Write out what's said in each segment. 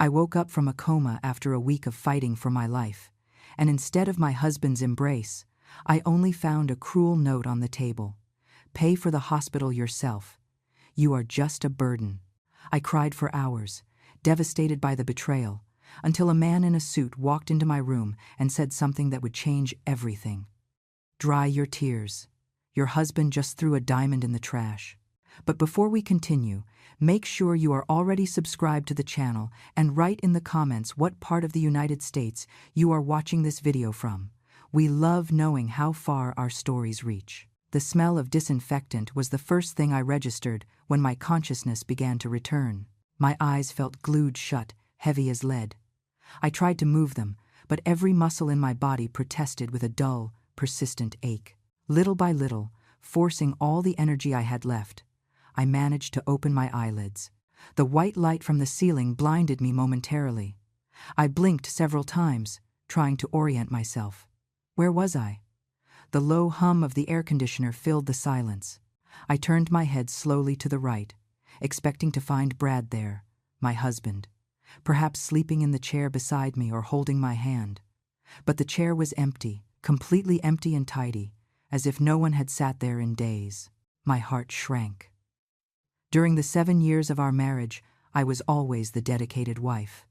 I woke up from a coma after a week of fighting for my life, and instead of my husband's embrace, I only found a cruel note on the table. Pay for the hospital yourself. You are just a burden. I cried for hours, devastated by the betrayal, until a man in a suit walked into my room and said something that would change everything. Dry your tears. Your husband just threw a diamond in the trash. But before we continue, make sure you are already subscribed to the channel and write in the comments what part of the United States you are watching this video from. We love knowing how far our stories reach. The smell of disinfectant was the first thing I registered when my consciousness began to return. My eyes felt glued shut, heavy as lead. I tried to move them, but every muscle in my body protested with a dull, persistent ache. Little by little, forcing all the energy I had left, I managed to open my eyelids. The white light from the ceiling blinded me momentarily. I blinked several times, trying to orient myself. Where was I? The low hum of the air conditioner filled the silence. I turned my head slowly to the right, expecting to find Brad there, my husband, perhaps sleeping in the chair beside me or holding my hand. But the chair was empty, completely empty and tidy, as if no one had sat there in days. My heart shrank. During the 7 years of our marriage, I was always the dedicated wife.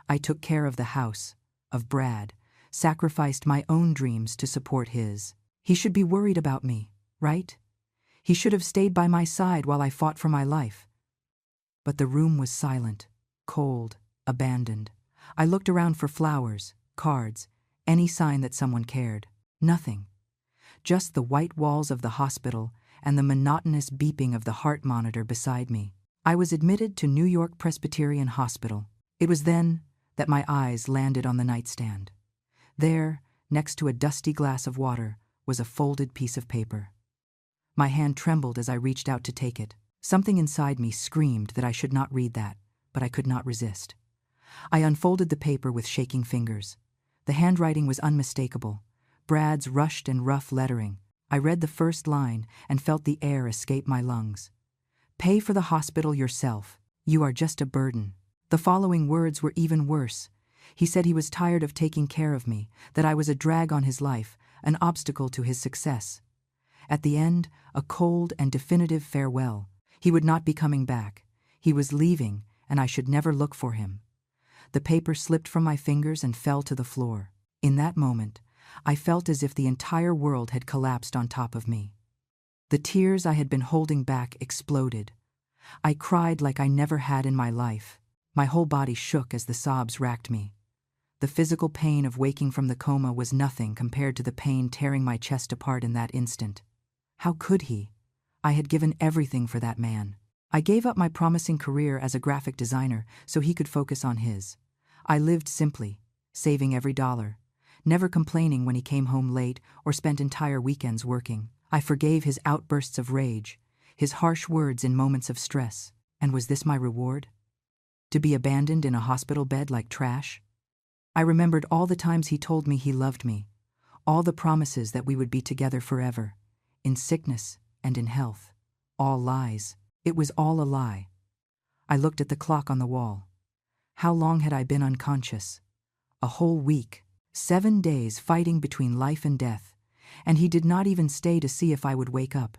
I took care of the house, of Brad, sacrificed my own dreams to support his. He should be worried about me, right? He should have stayed by my side while I fought for my life. But the room was silent, cold, abandoned. I looked around for flowers, cards, any sign that someone cared. Nothing. Just the white walls of the hospital and the monotonous beeping of the heart monitor beside me. I was admitted to New York Presbyterian Hospital. It was then that my eyes landed on the nightstand. There, next to a dusty glass of water, was a folded piece of paper. My hand trembled as I reached out to take it. Something inside me screamed that I should not read that, but I could not resist. I unfolded the paper with shaking fingers. The handwriting was unmistakable. Brad's rushed and rough lettering. I read the first line and felt the air escape my lungs. Pay for the hospital yourself. You are just a burden. The following words were even worse. He said he was tired of taking care of me, that I was a drag on his life, an obstacle to his success. At the end, a cold and definitive farewell. He would not be coming back. He was leaving, and I should never look for him. The paper slipped from my fingers and fell to the floor. In that moment, I felt as if the entire world had collapsed on top of me. The tears I had been holding back exploded. I cried like I never had in my life. My whole body shook as the sobs racked me. The physical pain of waking from the coma was nothing compared to the pain tearing my chest apart in that instant. How could he? I had given everything for that man. I gave up my promising career as a graphic designer so he could focus on his. I lived simply, saving every dollar, never complaining when he came home late or spent entire weekends working. I forgave his outbursts of rage, his harsh words in moments of stress. And was this my reward? To be abandoned in a hospital bed like trash? I remembered all the times he told me he loved me, all the promises that we would be together forever, in sickness and in health. All lies. It was all a lie. I looked at the clock on the wall. How long had I been unconscious? A whole week. 7 days fighting between life and death, and he did not even stay to see if I would wake up.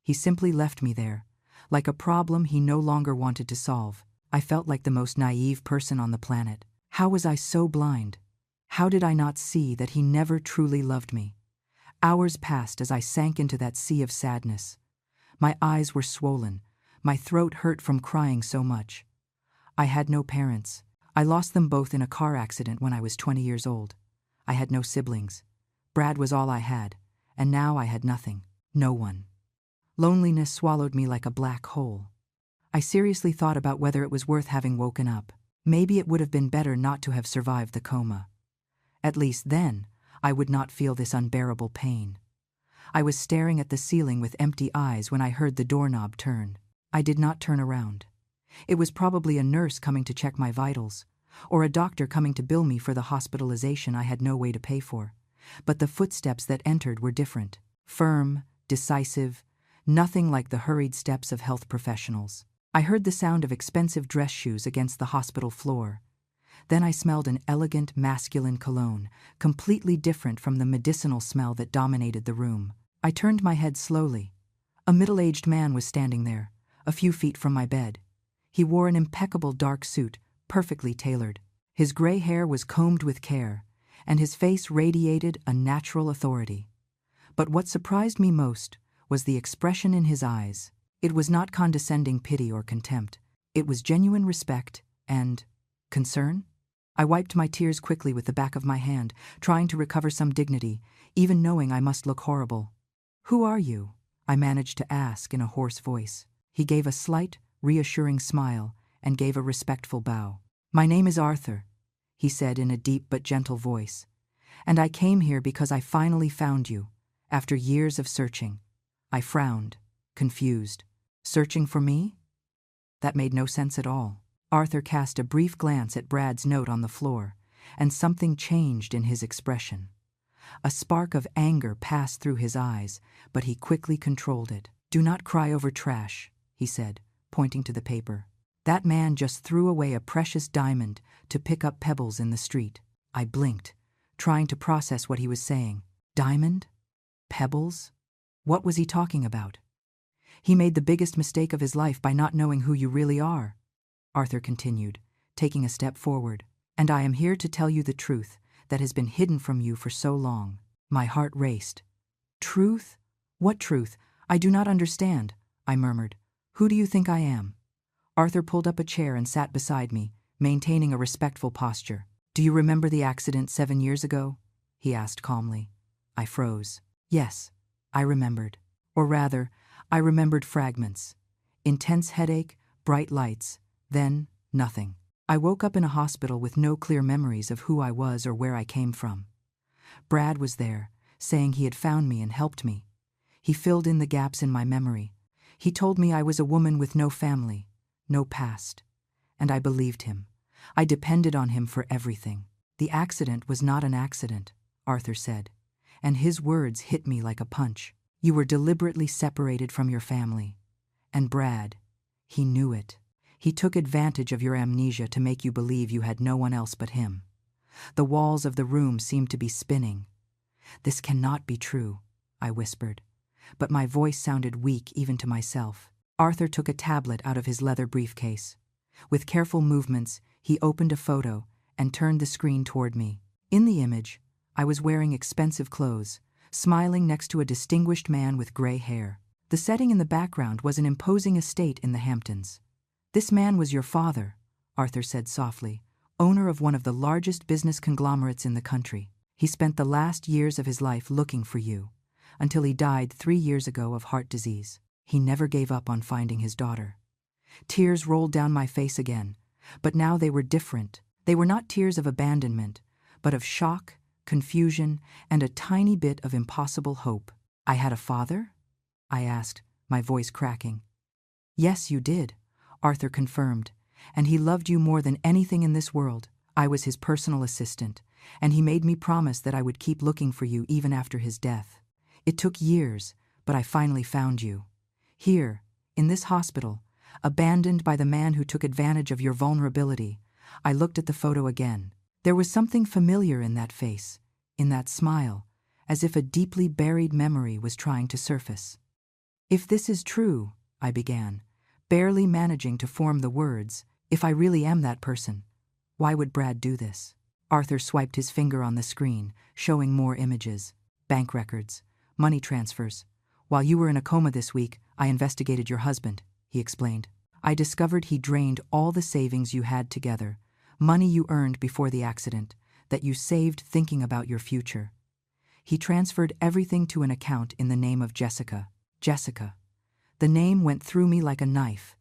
He simply left me there, like a problem he no longer wanted to solve. I felt like the most naive person on the planet. How was I so blind? How did I not see that he never truly loved me? Hours passed as I sank into that sea of sadness. My eyes were swollen. My throat hurt from crying so much. I had no parents. I lost them both in a car accident when I was 20 years old. I had no siblings. Brad was all I had, and now I had nothing. No one. Loneliness swallowed me like a black hole. I seriously thought about whether it was worth having woken up. Maybe it would have been better not to have survived the coma. At least then, I would not feel this unbearable pain. I was staring at the ceiling with empty eyes when I heard the doorknob turn. I did not turn around. It was probably a nurse coming to check my vitals, or a doctor coming to bill me for the hospitalization I had no way to pay for. But the footsteps that entered were different. Firm, decisive, nothing like the hurried steps of health professionals. I heard the sound of expensive dress shoes against the hospital floor, Then I smelled an elegant, masculine cologne, completely different from the medicinal smell that dominated the room. I turned my head slowly. A middle-aged man was standing there, a few feet from my bed. He wore an impeccable dark suit, perfectly tailored. His gray hair was combed with care, and his face radiated a natural authority. But what surprised me most was the expression in his eyes. It was not condescending pity or contempt. It was genuine respect and concern. I wiped my tears quickly with the back of my hand, trying to recover some dignity, even knowing I must look horrible. "Who are you?" I managed to ask in a hoarse voice. He gave a slight, reassuring smile and gave a respectful bow. "My name is Arthur," he said in a deep but gentle voice, "and I came here because I finally found you, after years of searching." I frowned, confused. Searching for me? That made no sense at all. Arthur cast a brief glance at Brad's note on the floor, and something changed in his expression. A spark of anger passed through his eyes, but he quickly controlled it. "Do not cry over trash," he said, pointing to the paper. "That man just threw away a precious diamond to pick up pebbles in the street." I blinked, trying to process what he was saying. Diamond? Pebbles? What was he talking about? "He made the biggest mistake of his life by not knowing who you really are," Arthur continued, taking a step forward. "And I am here to tell you the truth that has been hidden from you for so long." My heart raced. "Truth? What truth? I do not understand," I murmured. "Who do you think I am?" Arthur pulled up a chair and sat beside me, maintaining a respectful posture. "Do you remember the accident 7 years ago?" he asked calmly. I froze. Yes, I remembered. Or rather, I remembered fragments. Intense headache, bright lights, then nothing. I woke up in a hospital with no clear memories of who I was or where I came from. Brad was there, saying he had found me and helped me. He filled in the gaps in my memory. He told me I was a woman with no family, no past. And I believed him. I depended on him for everything. "The accident was not an accident," Arthur said, and his words hit me like a punch. "You were deliberately separated from your family. And Brad, he knew it. He took advantage of your amnesia to make you believe you had no one else but him." The walls of the room seemed to be spinning. "This cannot be true," I whispered, but my voice sounded weak even to myself. Arthur took a tablet out of his leather briefcase. With careful movements, he opened a photo and turned the screen toward me. In the image, I was wearing expensive clothes, smiling next to a distinguished man with gray hair. The setting in the background was an imposing estate in the Hamptons. "This man was your father," Arthur said softly, "owner of one of the largest business conglomerates in the country. He spent the last years of his life looking for you, until he died 3 years ago of heart disease. He never gave up on finding his daughter." Tears rolled down my face again, but now they were different. They were not tears of abandonment, but of shock, confusion, and a tiny bit of impossible hope. "I had a father?" I asked, my voice cracking. "Yes, you did," Arthur confirmed, "and he loved you more than anything in this world. I was his personal assistant, and he made me promise that I would keep looking for you even after his death. It took years, but I finally found you. Here, in this hospital, abandoned by the man who took advantage of your vulnerability." I looked at the photo again. There was something familiar in that face, in that smile, as if a deeply buried memory was trying to surface. "If this is true," I began, barely managing to form the words, "if I really am that person, why would Brad do this?" Arthur swiped his finger on the screen, showing more images. "Bank records, money transfers. While you were in a coma this week, I investigated your husband," he explained. "I discovered he drained all the savings you had together, money you earned before the accident, that you saved thinking about your future. He transferred everything to an account in the name of Jessica. Jessica. The name went through me like a knife.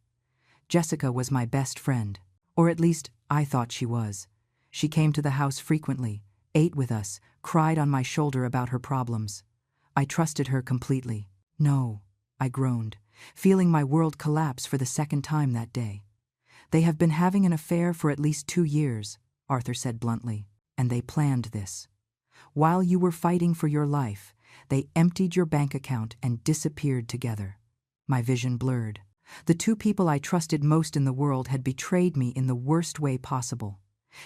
Jessica was my best friend, or at least I thought she was. She came to the house frequently, ate with us, cried on my shoulder about her problems. I trusted her completely." "No," I groaned, feeling my world collapse for the second time that day. "They have been having an affair for at least 2 years, Arthur said bluntly, "and they planned this. While you were fighting for your life, they emptied your bank account and disappeared together." My vision blurred. The 2 people I trusted most in the world had betrayed me in the worst way possible.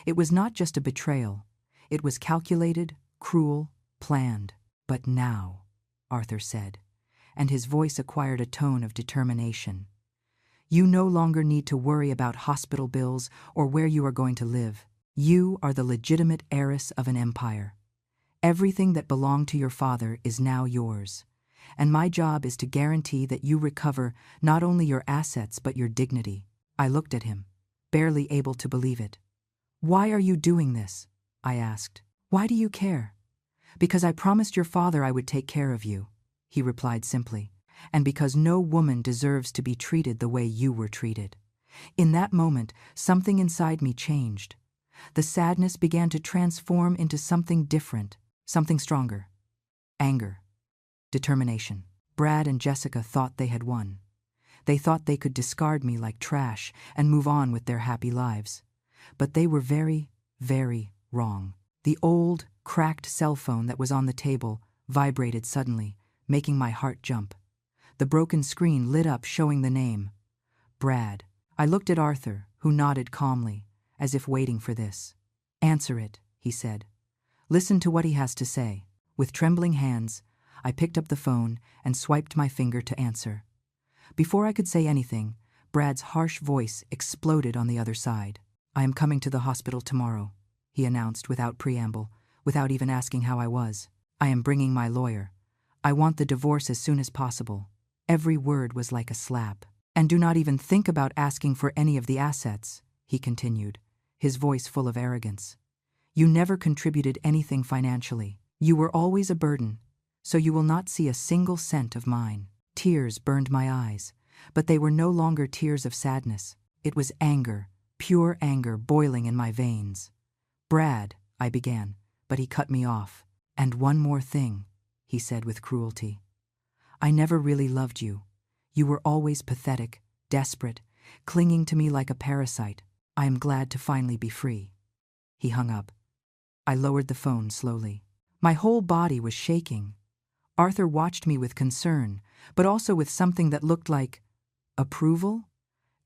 It was not just a betrayal. It was calculated, cruel, planned. "But now," Arthur said, and his voice acquired a tone of determination. "You no longer need to worry about hospital bills or where you are going to live. You are the legitimate heiress of an empire. Everything that belonged to your father is now yours, and my job is to guarantee that you recover not only your assets but your dignity." I looked at him, barely able to believe it. "Why are you doing this?" I asked. "Why do you care?" "Because I promised your father I would take care of you," he replied simply, "and because no woman deserves to be treated the way you were treated." In that moment, something inside me changed. The sadness began to transform into something different, something stronger. Anger. Determination. Brad and Jessica thought they had won. They thought they could discard me like trash and move on with their happy lives. But they were very, very wrong. The old, cracked cell phone that was on the table vibrated suddenly, making my heart jump. The broken screen lit up, showing the name. Brad. I looked at Arthur, who nodded calmly, as if waiting for this. "Answer it," he said. "Listen to what he has to say." With trembling hands, I picked up the phone and swiped my finger to answer. Before I could say anything, Brad's harsh voice exploded on the other side. "I am coming to the hospital tomorrow," he announced without preamble, without even asking how I was. "I am bringing my lawyer. I want the divorce as soon as possible." Every word was like a slap. "And do not even think about asking for any of the assets," he continued, his voice full of arrogance. "You never contributed anything financially. You were always a burden, so you will not see a single cent of mine." Tears burned my eyes, but they were no longer tears of sadness. It was anger, pure anger boiling in my veins. "Brad," I began, but he cut me off. "And one more thing," he said with cruelty. "I never really loved you. You were always pathetic, desperate, clinging to me like a parasite. I am glad to finally be free." He hung up. I lowered the phone slowly. My whole body was shaking. Arthur watched me with concern, but also with something that looked like approval,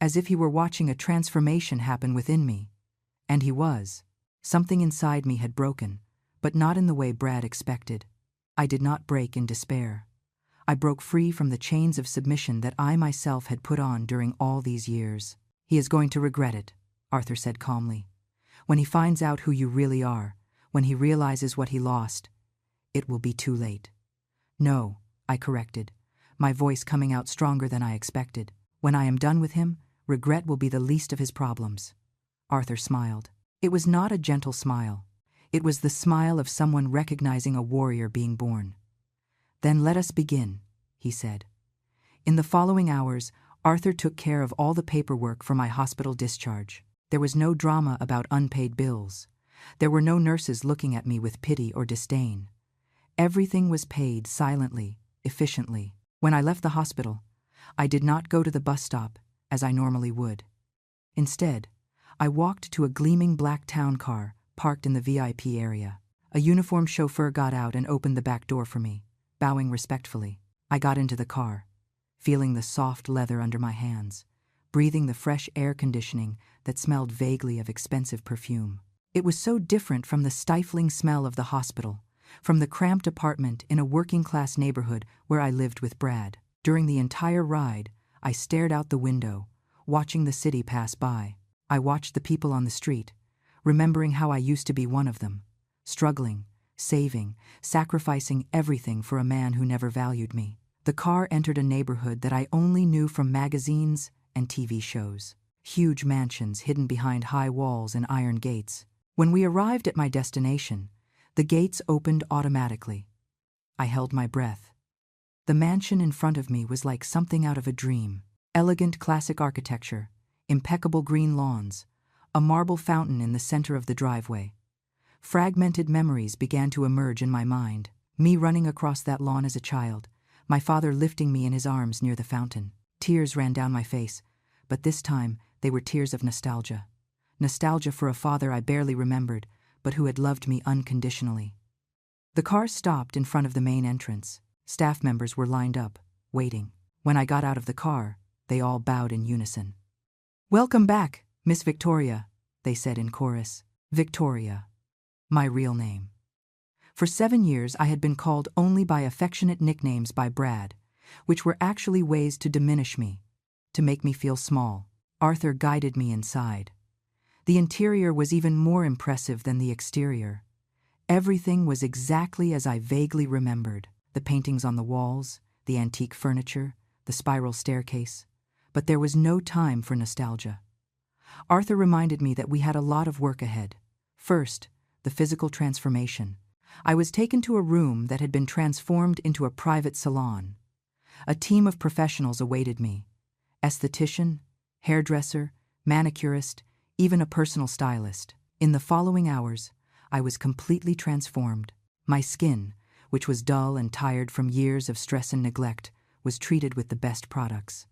as if he were watching a transformation happen within me. And he was. Something inside me had broken, but not in the way Brad expected. I did not break in despair. I broke free from the chains of submission that I myself had put on during all these years. "He is going to regret it," Arthur said calmly. "When he finds out who you really are, when he realizes what he lost, it will be too late." "No," I corrected, my voice coming out stronger than I expected. "When I am done with him, regret will be the least of his problems." Arthur smiled. It was not a gentle smile. It was the smile of someone recognizing a warrior being born. "Then let us begin," he said. In the following hours, Arthur took care of all the paperwork for my hospital discharge. There was no drama about unpaid bills. There were no nurses looking at me with pity or disdain. Everything was paid silently, efficiently. When I left the hospital, I did not go to the bus stop, as I normally would. Instead, I walked to a gleaming black town car parked in the VIP area. A uniformed chauffeur got out and opened the back door for me, bowing respectfully. I got into the car, feeling the soft leather under my hands, breathing the fresh air conditioning that smelled vaguely of expensive perfume. It was so different from the stifling smell of the hospital, from the cramped apartment in a working-class neighborhood where I lived with Brad. During the entire ride, I stared out the window, watching the city pass by. I watched the people on the street, remembering how I used to be one of them, struggling, saving, sacrificing everything for a man who never valued me. The car entered a neighborhood that I only knew from magazines and TV shows. Huge mansions hidden behind high walls and iron gates. When we arrived at my destination, the gates opened automatically. I held my breath. The mansion in front of me was like something out of a dream. Elegant classic architecture, impeccable green lawns, a marble fountain in the center of the driveway. Fragmented memories began to emerge in my mind. Me running across that lawn as a child, my father lifting me in his arms near the fountain. Tears ran down my face, but this time they were tears of nostalgia. Nostalgia for a father I barely remembered, but who had loved me unconditionally. The car stopped in front of the main entrance. Staff members were lined up, waiting. When I got out of the car, they all bowed in unison. "Welcome back, Miss Victoria," they said in chorus. Victoria, my real name. For 7 years I had been called only by affectionate nicknames by Brad, which were actually ways to diminish me, to make me feel small. Arthur guided me inside. The interior was even more impressive than the exterior. Everything was exactly as I vaguely remembered. The paintings on the walls, the antique furniture, the spiral staircase. But there was no time for nostalgia. Arthur reminded me that we had a lot of work ahead. First, the physical transformation. I was taken to a room that had been transformed into a private salon. A team of professionals awaited me. Esthetician, hairdresser, manicurist, even a personal stylist. In the following hours, I was completely transformed. My skin, which was dull and tired from years of stress and neglect, was treated with the best products.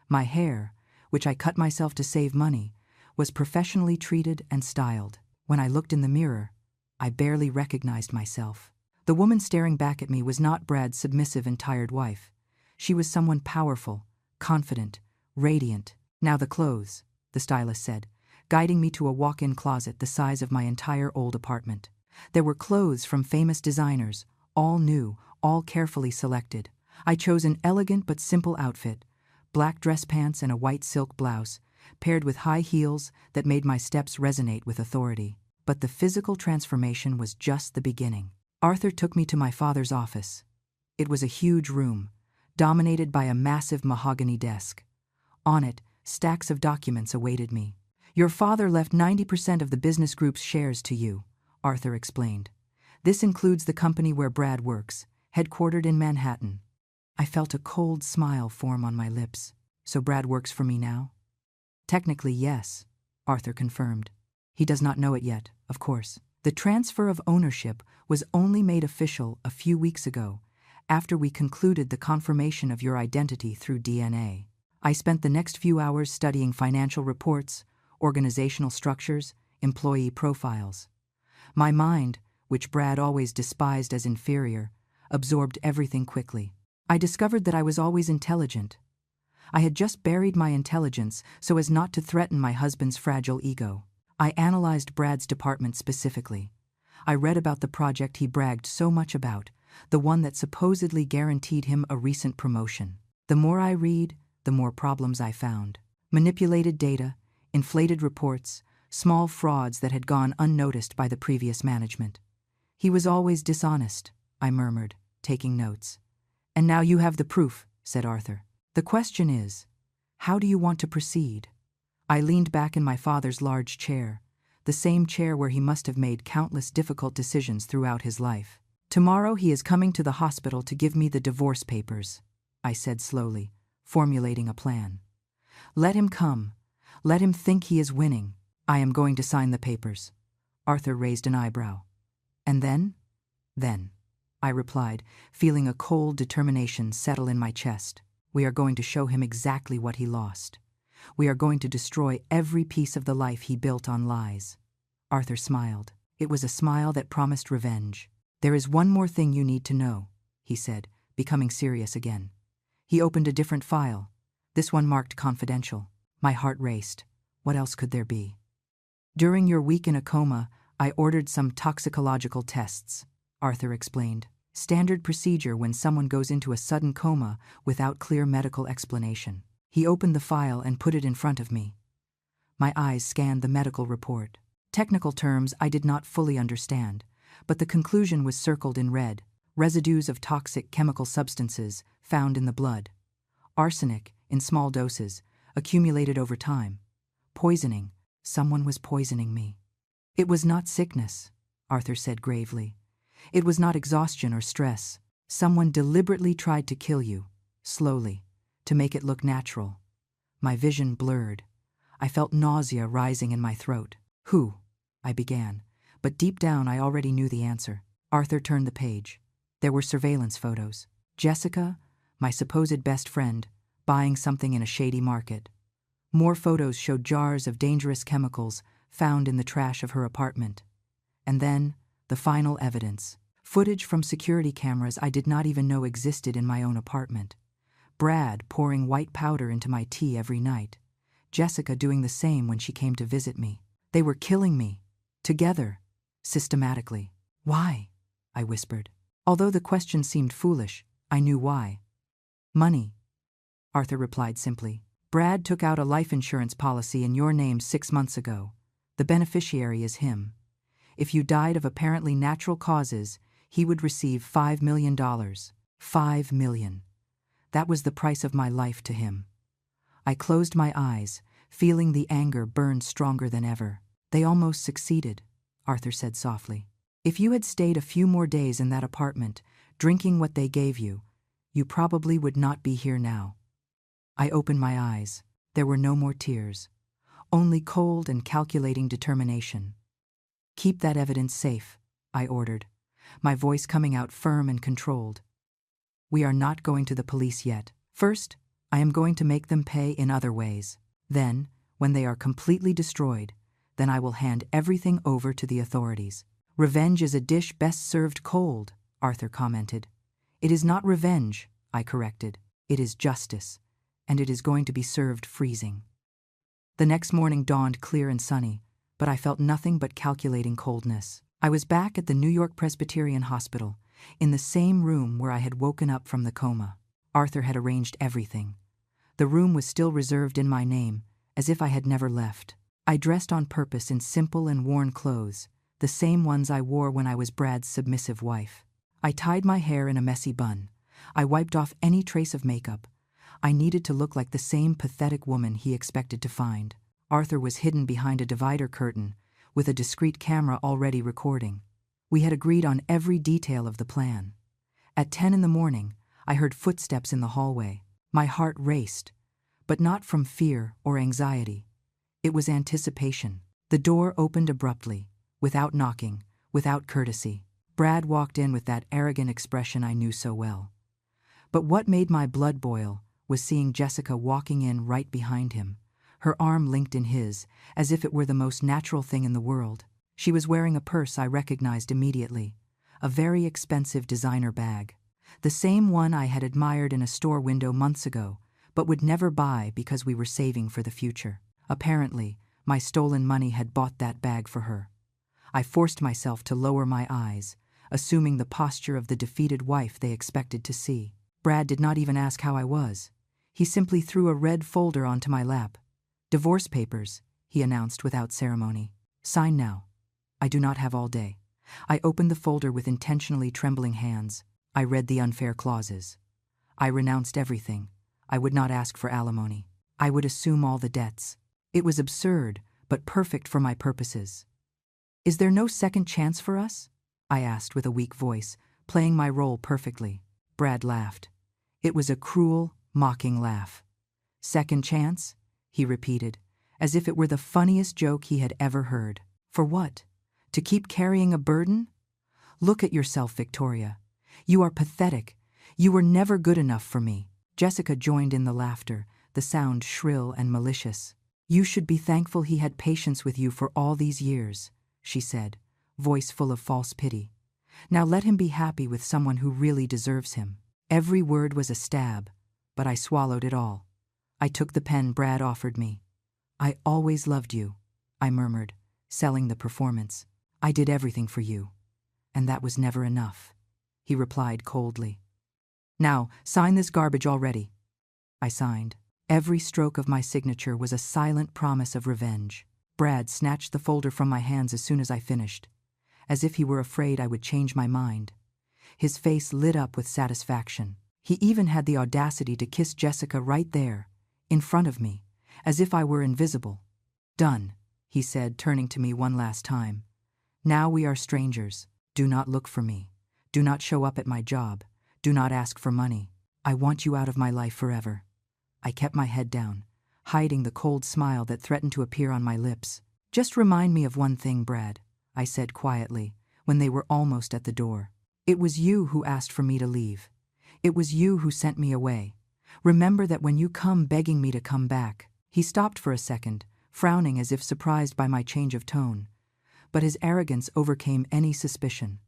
My hair, which I cut myself to save money, was professionally treated and styled. When I looked in the mirror, I barely recognized myself. The woman staring back at me was not Brad's submissive and tired wife. She was someone powerful, confident, radiant. Now the clothes, the stylist said, guiding me to a walk-in closet the size of my entire old apartment. There were clothes from famous designers, all new, all carefully selected. I chose an elegant but simple outfit, black dress pants and a white silk blouse, paired with high heels that made my steps resonate with authority. But the physical transformation was just the beginning. Arthur took me to my father's office. It was a huge room, dominated by a massive mahogany desk. On it, stacks of documents awaited me. "Your father left 90% of the business group's shares to you," Arthur explained. "This includes the company where Brad works, headquartered in Manhattan." I felt a cold smile form on my lips. "So Brad works for me now?" "Technically, yes," Arthur confirmed. "He does not know it yet, of course. The transfer of ownership was only made official a few weeks ago, after we concluded the confirmation of your identity through DNA. I spent the next few hours studying financial reports, organizational structures, employee profiles. My mind, which Brad always despised as inferior, absorbed everything quickly. I discovered that I was always intelligent. I had just buried my intelligence so as not to threaten my husband's fragile ego. I analyzed Brad's department specifically. I read about the project he bragged so much about, the one that supposedly guaranteed him a recent promotion. The more I read, the more problems I found. Manipulated data, inflated reports, small frauds that had gone unnoticed by the previous management. "He was always dishonest," I murmured, taking notes. "And now you have the proof," said Arthur. "The question is, how do you want to proceed?" I leaned back in my father's large chair, the same chair where he must have made countless difficult decisions throughout his life. "Tomorrow he is coming to the hospital to give me the divorce papers," I said slowly, formulating a plan. "Let him come. Let him think he is winning. I am going to sign the papers." Arthur raised an eyebrow. "And then?" "Then," I replied, feeling a cold determination settle in my chest. "We are going to show him exactly what he lost. We are going to destroy every piece of the life he built on lies." Arthur smiled. It was a smile that promised revenge. "There is one more thing you need to know," he said, becoming serious again. He opened a different file, this one marked confidential. My heart raced. What else could there be? "During your week in a coma, I ordered some toxicological tests," Arthur explained. "Standard procedure when someone goes into a sudden coma without clear medical explanation." He opened the file and put it in front of me. My eyes scanned the medical report. Technical terms I did not fully understand, but the conclusion was circled in red: residues of toxic chemical substances found in the blood. Arsenic, in small doses, accumulated over time. Poisoning. Someone was poisoning me. "It was not sickness," Arthur said gravely. "It was not exhaustion or stress. Someone deliberately tried to kill you, slowly, to make it look natural." My vision blurred. I felt nausea rising in my throat. "Who?" I began, but deep down I already knew the answer. Arthur turned the page. There were surveillance photos. Jessica, my supposed best friend, buying something in a shady market. More photos showed jars of dangerous chemicals found in the trash of her apartment. And then, the final evidence. Footage from security cameras I did not even know existed in my own apartment. Brad pouring white powder into my tea every night. Jessica doing the same when she came to visit me. They were killing me. Together. Systematically. Why? I whispered. Although the question seemed foolish, I knew why. Money. Arthur replied simply. Brad took out a life insurance policy in your name 6 months ago. The beneficiary is him. If you died of apparently natural causes, he would receive $5 million. $5 million. That was the price of my life to him. I closed my eyes, feeling the anger burn stronger than ever. They almost succeeded, Arthur said softly. If you had stayed a few more days in that apartment, drinking what they gave you, you probably would not be here now. I opened my eyes. There were no more tears. Only cold and calculating determination. Keep that evidence safe, I ordered, my voice coming out firm and controlled. We are not going to the police yet. First, I am going to make them pay in other ways. Then, when they are completely destroyed, then I will hand everything over to the authorities. Revenge is a dish best served cold, Arthur commented. It is not revenge, I corrected. It is justice, and it is going to be served freezing. The next morning dawned clear and sunny, but I felt nothing but calculating coldness. I was back at the New York Presbyterian Hospital, in the same room where I had woken up from the coma. Arthur had arranged everything. The room was still reserved in my name, as if I had never left. I dressed on purpose in simple and worn clothes, the same ones I wore when I was Brad's submissive wife. I tied my hair in a messy bun. I wiped off any trace of makeup. I needed to look like the same pathetic woman he expected to find. Arthur was hidden behind a divider curtain, with a discreet camera already recording. We had agreed on every detail of the plan. At 10 in the morning, I heard footsteps in the hallway. My heart raced, but not from fear or anxiety. It was anticipation. The door opened abruptly, without knocking, without courtesy. Brad walked in with that arrogant expression I knew so well. But what made my blood boil was seeing Jessica walking in right behind him, her arm linked in his, as if it were the most natural thing in the world. She was wearing a purse I recognized immediately, a very expensive designer bag, the same one I had admired in a store window months ago, but would never buy because we were saving for the future. Apparently, my stolen money had bought that bag for her. I forced myself to lower my eyes, assuming the posture of the defeated wife they expected to see. Brad did not even ask how I was. He simply threw a red folder onto my lap. Divorce papers, he announced without ceremony. Sign now. I do not have all day. I opened the folder with intentionally trembling hands. I read the unfair clauses. I renounced everything. I would not ask for alimony. I would assume all the debts. It was absurd, but perfect for my purposes. Is there no second chance for us? I asked with a weak voice, playing my role perfectly. Brad laughed. It was a cruel, mocking laugh. Second chance? He repeated, as if it were the funniest joke he had ever heard. For what? To keep carrying a burden? Look at yourself, Victoria. You are pathetic. You were never good enough for me. Jessica joined in the laughter, the sound shrill and malicious. You should be thankful he had patience with you for all these years, she said, voice full of false pity. Now let him be happy with someone who really deserves him. Every word was a stab, but I swallowed it all. I took the pen Brad offered me. I always loved you, I murmured, selling the performance. I did everything for you. And that was never enough, he replied coldly. Now, sign this garbage already. I signed. Every stroke of my signature was a silent promise of revenge. Brad snatched the folder from my hands as soon as I finished, as if he were afraid I would change my mind. His face lit up with satisfaction. He even had the audacity to kiss Jessica right there, in front of me, as if I were invisible. Done, he said, turning to me one last time. Now we are strangers. Do not look for me. Do not show up at my job. Do not ask for money. I want you out of my life forever. I kept my head down, hiding the cold smile that threatened to appear on my lips. Just remind me of one thing, Brad, I said quietly, when they were almost at the door. It was you who asked for me to leave. It was you who sent me away. Remember that when you come begging me to come back. He stopped for a second, frowning as if surprised by my change of tone. But his arrogance overcame any suspicion.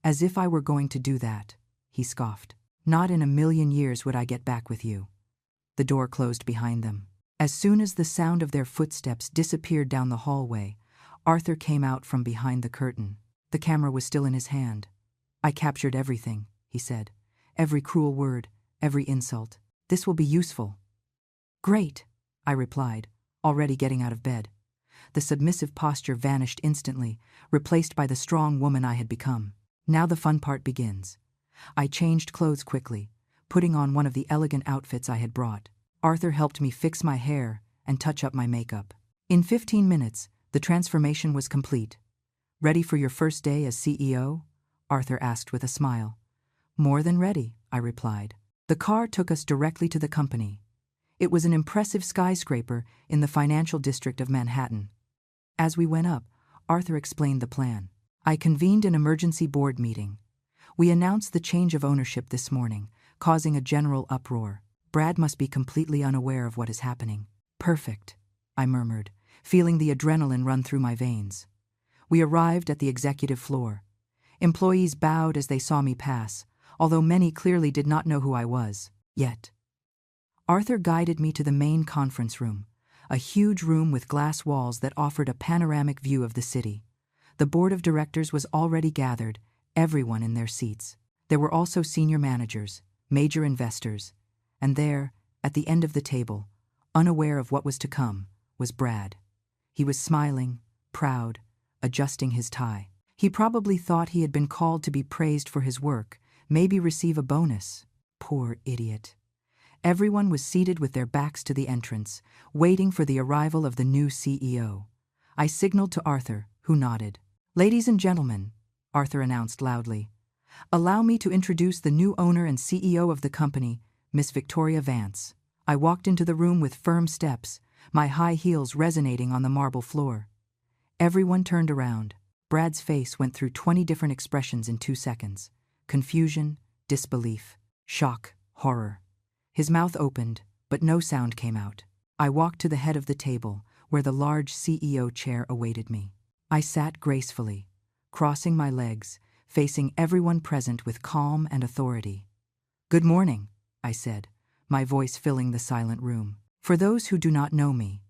As if I were going to do that, he scoffed. Not in a million years would I get back with you. The door closed behind them. As soon as the sound of their footsteps disappeared down the hallway, Arthur came out from behind the curtain. The camera was still in his hand. "I captured everything," he said. "Every cruel word, every insult. This will be useful." "Great," I replied, already getting out of bed. The submissive posture vanished instantly, replaced by the strong woman I had become. Now the fun part begins. I changed clothes quickly, putting on one of the elegant outfits I had brought. Arthur helped me fix my hair and touch up my makeup. In 15 minutes, the transformation was complete. "Ready for your first day as CEO?" Arthur asked with a smile. "More than ready," I replied. The car took us directly to the company. It was an impressive skyscraper in the financial district of Manhattan. As we went up, Arthur explained the plan. I convened an emergency board meeting. We announced the change of ownership this morning, causing a general uproar. Brad must be completely unaware of what is happening. "Perfect," I murmured, feeling the adrenaline run through my veins. We arrived at the executive floor. Employees bowed as they saw me pass, although many clearly did not know who I was, yet. Arthur guided me to the main conference room, a huge room with glass walls that offered a panoramic view of the city. The board of directors was already gathered, everyone in their seats. There were also senior managers, major investors, and there, at the end of the table, unaware of what was to come, was Brad. He was smiling, proud, adjusting his tie. He probably thought he had been called to be praised for his work, maybe receive a bonus. Poor idiot. Everyone was seated with their backs to the entrance, waiting for the arrival of the new CEO. I signaled to Arthur, who nodded. "Ladies and gentlemen," Arthur announced loudly, "allow me to introduce the new owner and CEO of the company, Miss Victoria Vance." I walked into the room with firm steps, my high heels resonating on the marble floor. Everyone turned around. Brad's face went through 20 different expressions in 2 seconds. Confusion, disbelief, shock, horror. His mouth opened, but no sound came out. I walked to the head of the table, where the large CEO chair awaited me. I sat gracefully, crossing my legs, facing everyone present with calm and authority. "Good morning," I said, my voice filling the silent room. "For those who do not know me,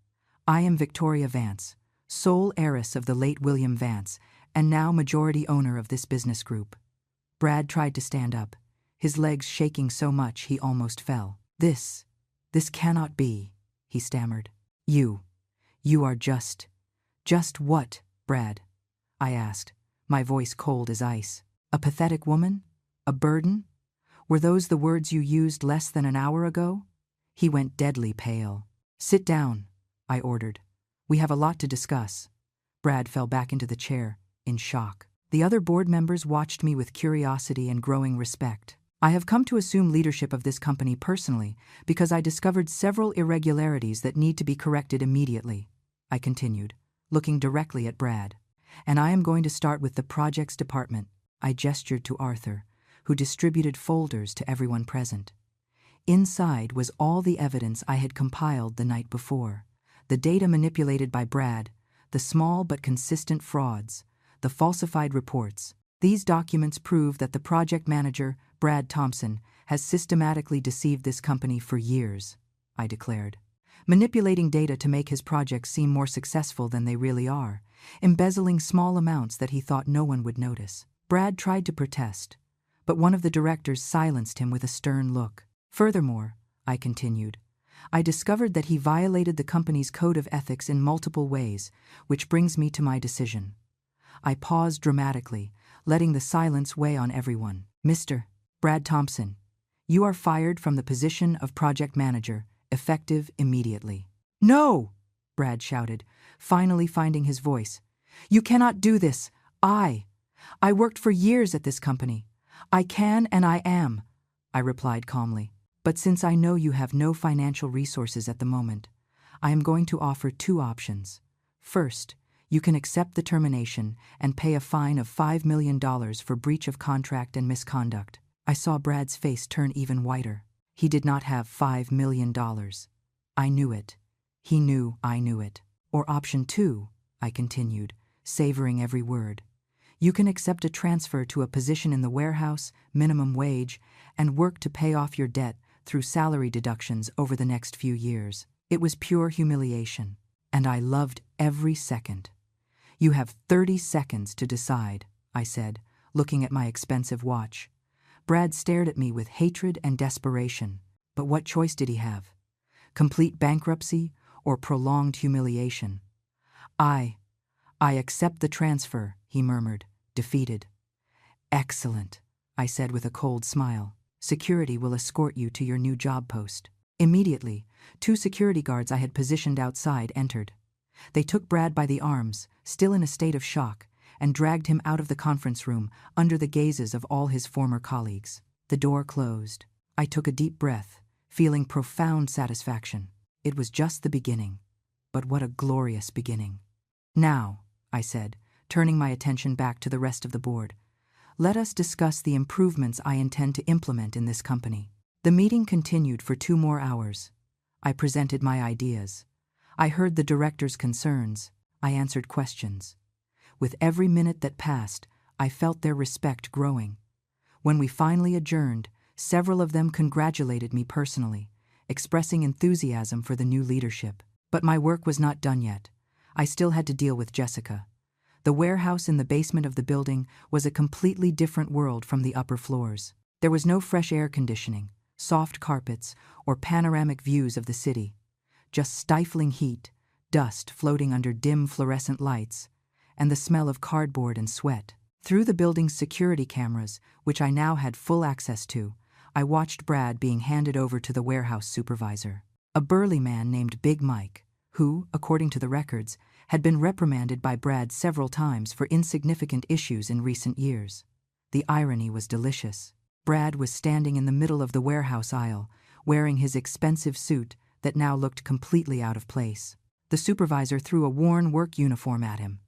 I am Victoria Vance, sole heiress of the late William Vance, and now majority owner of this business group." Brad tried to stand up, his legs shaking so much he almost fell. This cannot be," he stammered. You are just what, Brad?" I asked, my voice cold as ice. "A pathetic woman? A burden? Were those the words you used less than an hour ago?" He went deadly pale. "Sit down," I ordered. "We have a lot to discuss." Brad fell back into the chair, in shock. The other board members watched me with curiosity and growing respect. "I have come to assume leadership of this company personally because I discovered several irregularities that need to be corrected immediately," I continued, looking directly at Brad. "And I am going to start with the projects department." I gestured to Arthur, who distributed folders to everyone present. Inside was all the evidence I had compiled the night before. The data manipulated by Brad, the small but consistent frauds, the falsified reports. These documents prove that the project manager, Brad Thompson, has systematically deceived this company for years, I declared, manipulating data to make his projects seem more successful than they really are, embezzling small amounts that he thought no one would notice. Brad tried to protest, but one of the directors silenced him with a stern look. "Furthermore," I continued, "I discovered that he violated the company's code of ethics in multiple ways, which brings me to my decision." I paused dramatically, letting the silence weigh on everyone. "Mr. Brad Thompson, you are fired from the position of project manager, effective immediately." "No!" Brad shouted, finally finding his voice. "You cannot do this. I worked for years at this company. I can and I am," I replied calmly. "But since I know you have no financial resources at the moment, I am going to offer 2 options. First, you can accept the termination and pay a fine of $5 million for breach of contract and misconduct." I saw Brad's face turn even whiter. He did not have $5 million. I knew it. He knew I knew it. "Or option 2, I continued, savoring every word. "You can accept a transfer to a position in the warehouse, minimum wage, and work to pay off your debt through salary deductions over the next few years." It was pure humiliation, and I loved every second. You have 30 seconds to decide, I said, looking at my expensive watch. Brad stared at me with hatred and desperation. But what choice did he have? Complete bankruptcy or prolonged humiliation? I accept the transfer, he murmured, defeated. Excellent, I said with a cold smile. Security will escort you to your new job post. Immediately, 2 security guards I had positioned outside entered. They took Brad by the arms, still in a state of shock, and dragged him out of the conference room under the gazes of all his former colleagues. The door closed. I took a deep breath, feeling profound satisfaction. It was just the beginning. But what a glorious beginning. Now, I said, turning my attention back to the rest of the board, let us discuss the improvements I intend to implement in this company. The meeting continued for 2 more hours. I presented my ideas. I heard the director's concerns. I answered questions. With every minute that passed, I felt their respect growing. When we finally adjourned, several of them congratulated me personally, expressing enthusiasm for the new leadership. But my work was not done yet. I still had to deal with Jessica. The warehouse in the basement of the building was a completely different world from the upper floors. There was no fresh air conditioning, soft carpets, or panoramic views of the city. Just stifling heat, dust floating under dim fluorescent lights, and the smell of cardboard and sweat. Through the building's security cameras, which I now had full access to, I watched Brad being handed over to the warehouse supervisor, a burly man named Big Mike, who, according to the records, had been reprimanded by Brad several times for insignificant issues in recent years. The irony was delicious. Brad was standing in the middle of the warehouse aisle, wearing his expensive suit that now looked completely out of place. The supervisor threw a worn work uniform at him.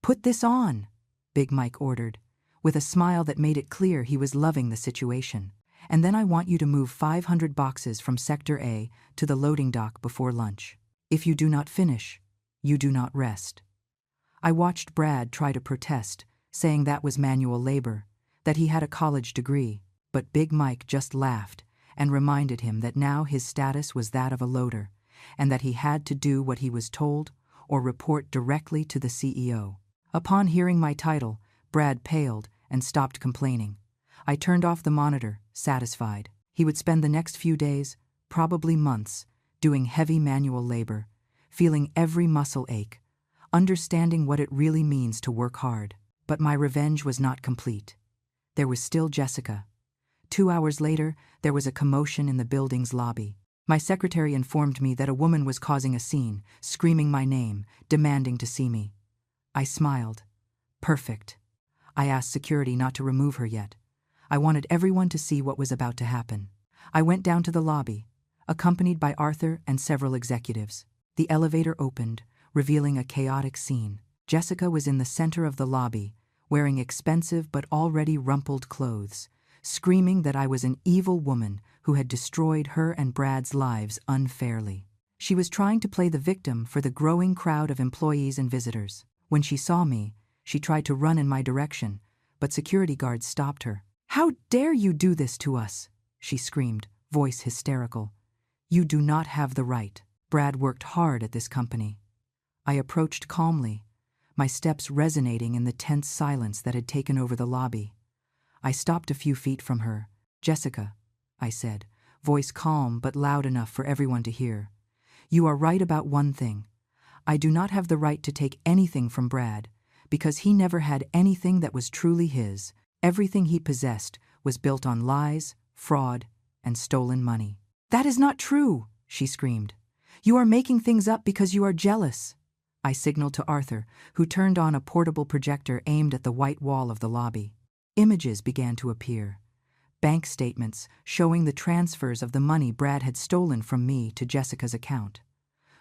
"Put this on," Big Mike ordered, with a smile that made it clear he was loving the situation. "And then I want you to move 500 boxes from Sector A to the loading dock before lunch. If you do not finish, you do not rest." I watched Brad try to protest, saying that was manual labor, that he had a college degree, but Big Mike just laughed and reminded him that now his status was that of a loader, and that he had to do what he was told or report directly to the CEO. Upon hearing my title, Brad paled and stopped complaining. I turned off the monitor, satisfied. He would spend the next few days, probably months, doing heavy manual labor, feeling every muscle ache, understanding what it really means to work hard. But my revenge was not complete. There was still Jessica. 2 hours later, there was a commotion in the building's lobby. My secretary informed me that a woman was causing a scene, screaming my name, demanding to see me. I smiled. Perfect. I asked security not to remove her yet. I wanted everyone to see what was about to happen. I went down to the lobby, accompanied by Arthur and several executives. The elevator opened, revealing a chaotic scene. Jessica was in the center of the lobby, wearing expensive but already rumpled clothes, screaming that I was an evil woman who had destroyed her and Brad's lives unfairly. She was trying to play the victim for the growing crowd of employees and visitors. When she saw me, she tried to run in my direction, but security guards stopped her. "How dare you do this to us?" she screamed, voice hysterical. "You do not have the right." Brad worked hard at this company. I approached calmly, my steps resonating in the tense silence that had taken over the lobby. I stopped a few feet from her. "Jessica," I said, voice calm but loud enough for everyone to hear. "You are right about one thing. I do not have the right to take anything from Brad, because he never had anything that was truly his. Everything he possessed was built on lies, fraud, and stolen money." "That is not true," she screamed. "You are making things up because you are jealous." I signaled to Arthur, who turned on a portable projector aimed at the white wall of the lobby. Images began to appear. Bank statements showing the transfers of the money Brad had stolen from me to Jessica's account.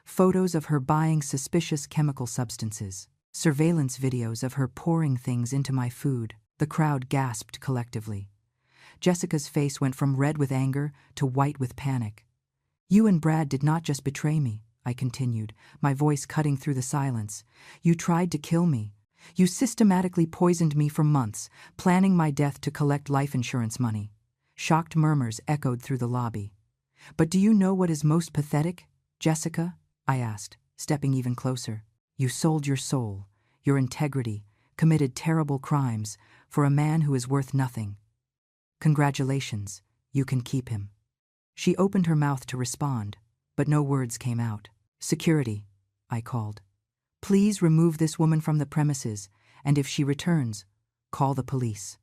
Photos of her buying suspicious chemical substances. Surveillance videos of her pouring things into my food. The crowd gasped collectively. Jessica's face went from red with anger to white with panic. "You and Brad did not just betray me," I continued, my voice cutting through the silence. "You tried to kill me. You systematically poisoned me for months, planning my death to collect life insurance money." Shocked murmurs echoed through the lobby. "But do you know what is most pathetic, Jessica?" I asked, stepping even closer. "You sold your soul, your integrity, committed terrible crimes for a man who is worth nothing. Congratulations, you can keep him." She opened her mouth to respond, but no words came out. "Security," I called. "Please remove this woman from the premises, and if she returns, call the police."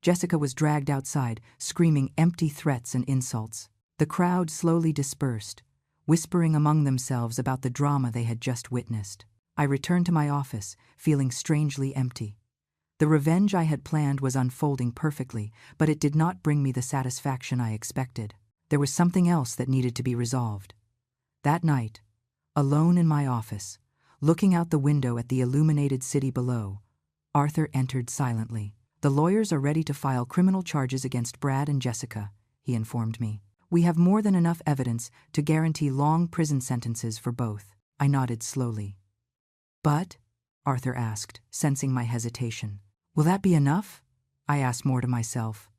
Jessica was dragged outside, screaming empty threats and insults. The crowd slowly dispersed, whispering among themselves about the drama they had just witnessed. I returned to my office, feeling strangely empty. The revenge I had planned was unfolding perfectly, but it did not bring me the satisfaction I expected. There was something else that needed to be resolved. That night, alone in my office, looking out the window at the illuminated city below, Arthur entered silently. "The lawyers are ready to file criminal charges against Brad and Jessica," he informed me. "We have more than enough evidence to guarantee long prison sentences for both." I nodded slowly. "But?" Arthur asked, sensing my hesitation. "Will that be enough?" I asked, more to myself.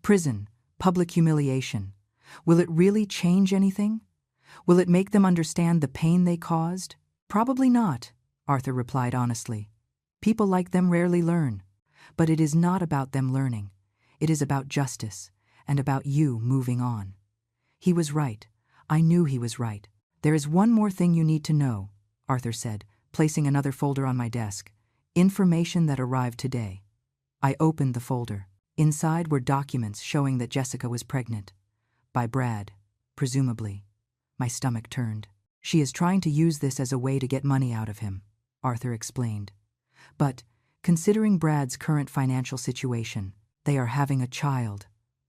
"Prison, public humiliation. Will it really change anything? Will it make them understand the pain they caused?" "Probably not," Arthur replied honestly. "People like them rarely learn. But it is not about them learning. It is about justice, and about you moving on." He was right. I knew he was right. "There is one more thing you need to know," Arthur said, placing another folder on my desk. "Information that arrived today." I opened the folder. Inside were documents showing that Jessica was pregnant. By Brad, presumably. My stomach turned. "She is trying to use this as a way to get money out of him," Arthur explained. "But, considering Brad's current financial situation, they are having a child,"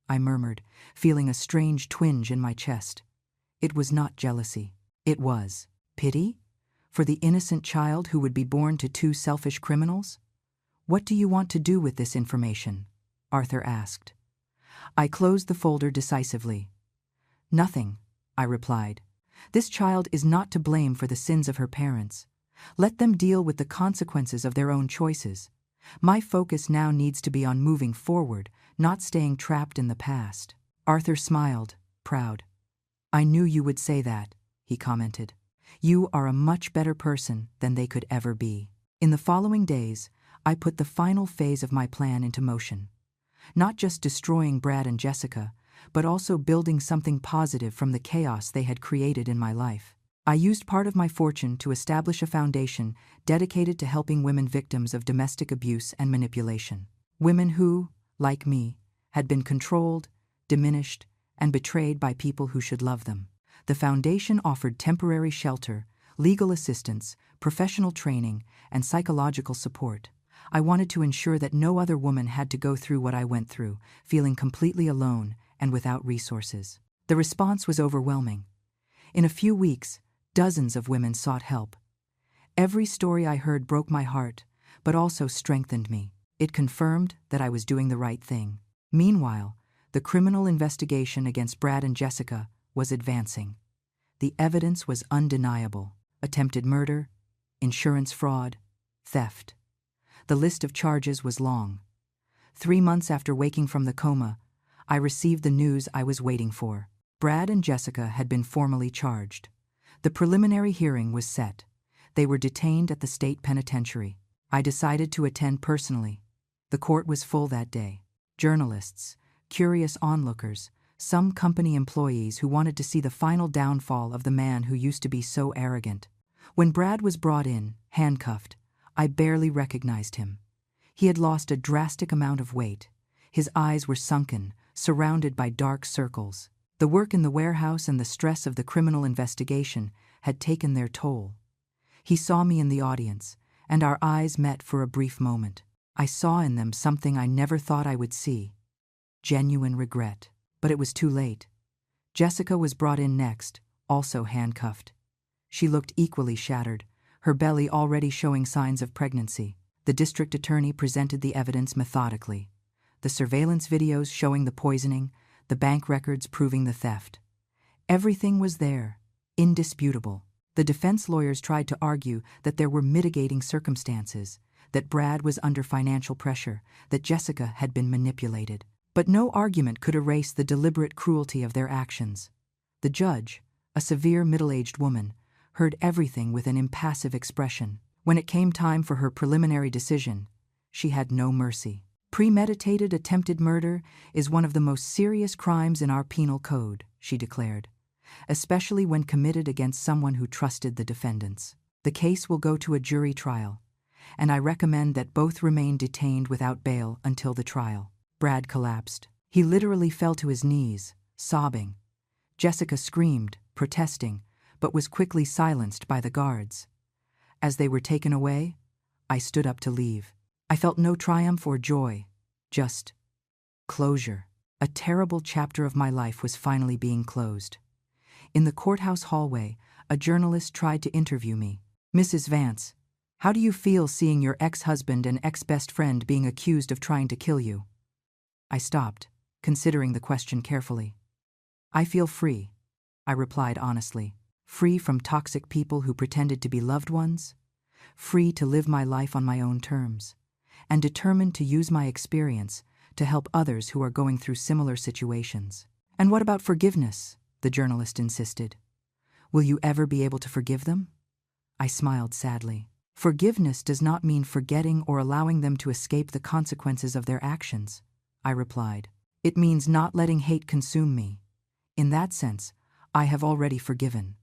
I murmured, feeling a strange twinge in my chest. It was not jealousy. It was pity? For the innocent child who would be born to two selfish criminals? "What do you want to do with this information?" Arthur asked. I closed the folder decisively. "Nothing," I replied. "This child is not to blame for the sins of her parents. Let them deal with the consequences of their own choices. My focus now needs to be on moving forward, not staying trapped in the past." Arthur smiled, proud. "I knew you would say that," he commented. "You are a much better person than they could ever be." In the following days, I put the final phase of my plan into motion. Not just destroying Brad and Jessica, but also building something positive from the chaos they had created in my life. I used part of my fortune to establish a foundation dedicated to helping women victims of domestic abuse and manipulation. Women who, like me, had been controlled, diminished, and betrayed by people who should love them. The foundation offered temporary shelter, legal assistance, professional training, and psychological support. I wanted to ensure that no other woman had to go through what I went through, feeling completely alone and without resources. The response was overwhelming. In a few weeks, dozens of women sought help. Every story I heard broke my heart, but also strengthened me. It confirmed that I was doing the right thing. Meanwhile, the criminal investigation against Brad and Jessica was advancing. The evidence was undeniable: attempted murder, insurance fraud, theft. The list of charges was long. 3 months after waking from the coma, I received the news I was waiting for. Brad and Jessica had been formally charged. The preliminary hearing was set. They were detained at the state penitentiary. I decided to attend personally. The court was full that day. Journalists, curious onlookers, some company employees who wanted to see the final downfall of the man who used to be so arrogant. When Brad was brought in, handcuffed, I barely recognized him. He had lost a drastic amount of weight. His eyes were sunken, surrounded by dark circles. The work in the warehouse and the stress of the criminal investigation had taken their toll. He saw me in the audience, and our eyes met for a brief moment. I saw in them something I never thought I would see: genuine regret. But it was too late. Jessica was brought in next, also handcuffed. She looked equally shattered, her belly already showing signs of pregnancy. The district attorney presented the evidence methodically: the surveillance videos showing the poisoning, the bank records proving the theft. Everything was there, indisputable. The defense lawyers tried to argue that there were mitigating circumstances, that Brad was under financial pressure, that Jessica had been manipulated. But no argument could erase the deliberate cruelty of their actions. The judge, a severe middle-aged woman, heard everything with an impassive expression. When it came time for her preliminary decision, she had no mercy. Premeditated attempted murder is one of the most serious crimes in our penal code, she declared, especially when committed against someone who trusted the defendants. The case will go to a jury trial, and I recommend that both remain detained without bail until the trial. Brad collapsed. He literally fell to his knees, sobbing. Jessica screamed, protesting, but was quickly silenced by the guards. As they were taken away, I stood up to leave. I felt no triumph or joy, just closure. A terrible chapter of my life was finally being closed. In the courthouse hallway, a journalist tried to interview me. "Mrs. Vance, how do you feel seeing your ex-husband and ex-best friend being accused of trying to kill you?" I stopped, considering the question carefully. "I feel free," I replied honestly. Free from toxic people who pretended to be loved ones, free to live my life on my own terms, and determined to use my experience to help others who are going through similar situations. "And what about forgiveness?" the journalist insisted. "Will you ever be able to forgive them?" I smiled sadly. "Forgiveness does not mean forgetting or allowing them to escape the consequences of their actions," I replied. "It means not letting hate consume me. In that sense, I have already forgiven.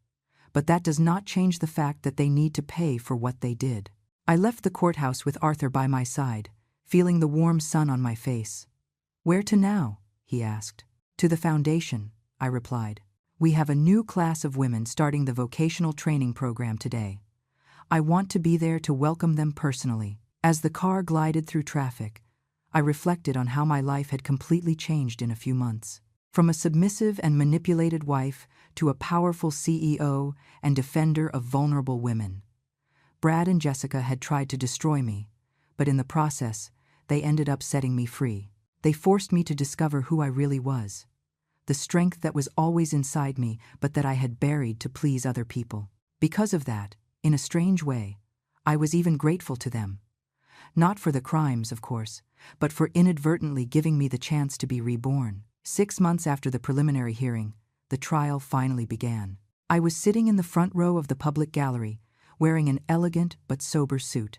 But that does not change the fact that they need to pay for what they did." I left the courthouse with Arthur by my side, feeling the warm sun on my face. "Where to now?" he asked. "To the foundation," I replied. "We have a new class of women starting the vocational training program today. I want to be there to welcome them personally." As the car glided through traffic, I reflected on how my life had completely changed in a few months. From a submissive and manipulated wife to a powerful CEO and defender of vulnerable women. Brad and Jessica had tried to destroy me, but in the process, they ended up setting me free. They forced me to discover who I really was. The strength that was always inside me, but that I had buried to please other people. Because of that, in a strange way, I was even grateful to them. Not for the crimes, of course, but for inadvertently giving me the chance to be reborn. 6 months after the preliminary hearing, the trial finally began. I was sitting in the front row of the public gallery, wearing an elegant but sober suit.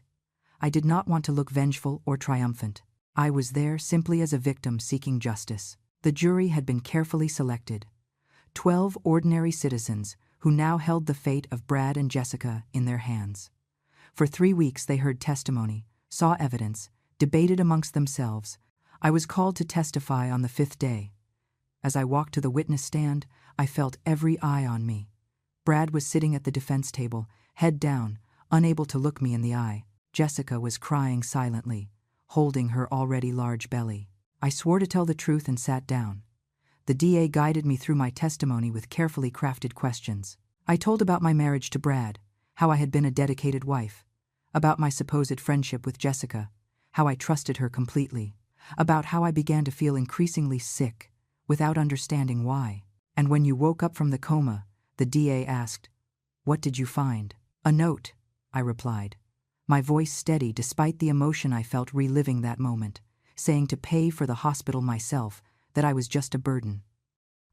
I did not want to look vengeful or triumphant. I was there simply as a victim seeking justice. The jury had been carefully selected. 12 ordinary citizens who now held the fate of Brad and Jessica in their hands. For 3 weeks they heard testimony, saw evidence, debated amongst themselves. I was called to testify on the 5th day. As I walked to the witness stand, I felt every eye on me. Brad was sitting at the defense table, head down, unable to look me in the eye. Jessica was crying silently, holding her already large belly. I swore to tell the truth and sat down. The DA guided me through my testimony with carefully crafted questions. I told about my marriage to Brad, how I had been a dedicated wife, about my supposed friendship with Jessica, how I trusted her completely, about how I began to feel increasingly sick, without understanding why. "And when you woke up from the coma," the DA asked, "what did you find?" "A note," I replied, my voice steady despite the emotion I felt reliving that moment, saying to pay for the hospital myself, that I was just a burden.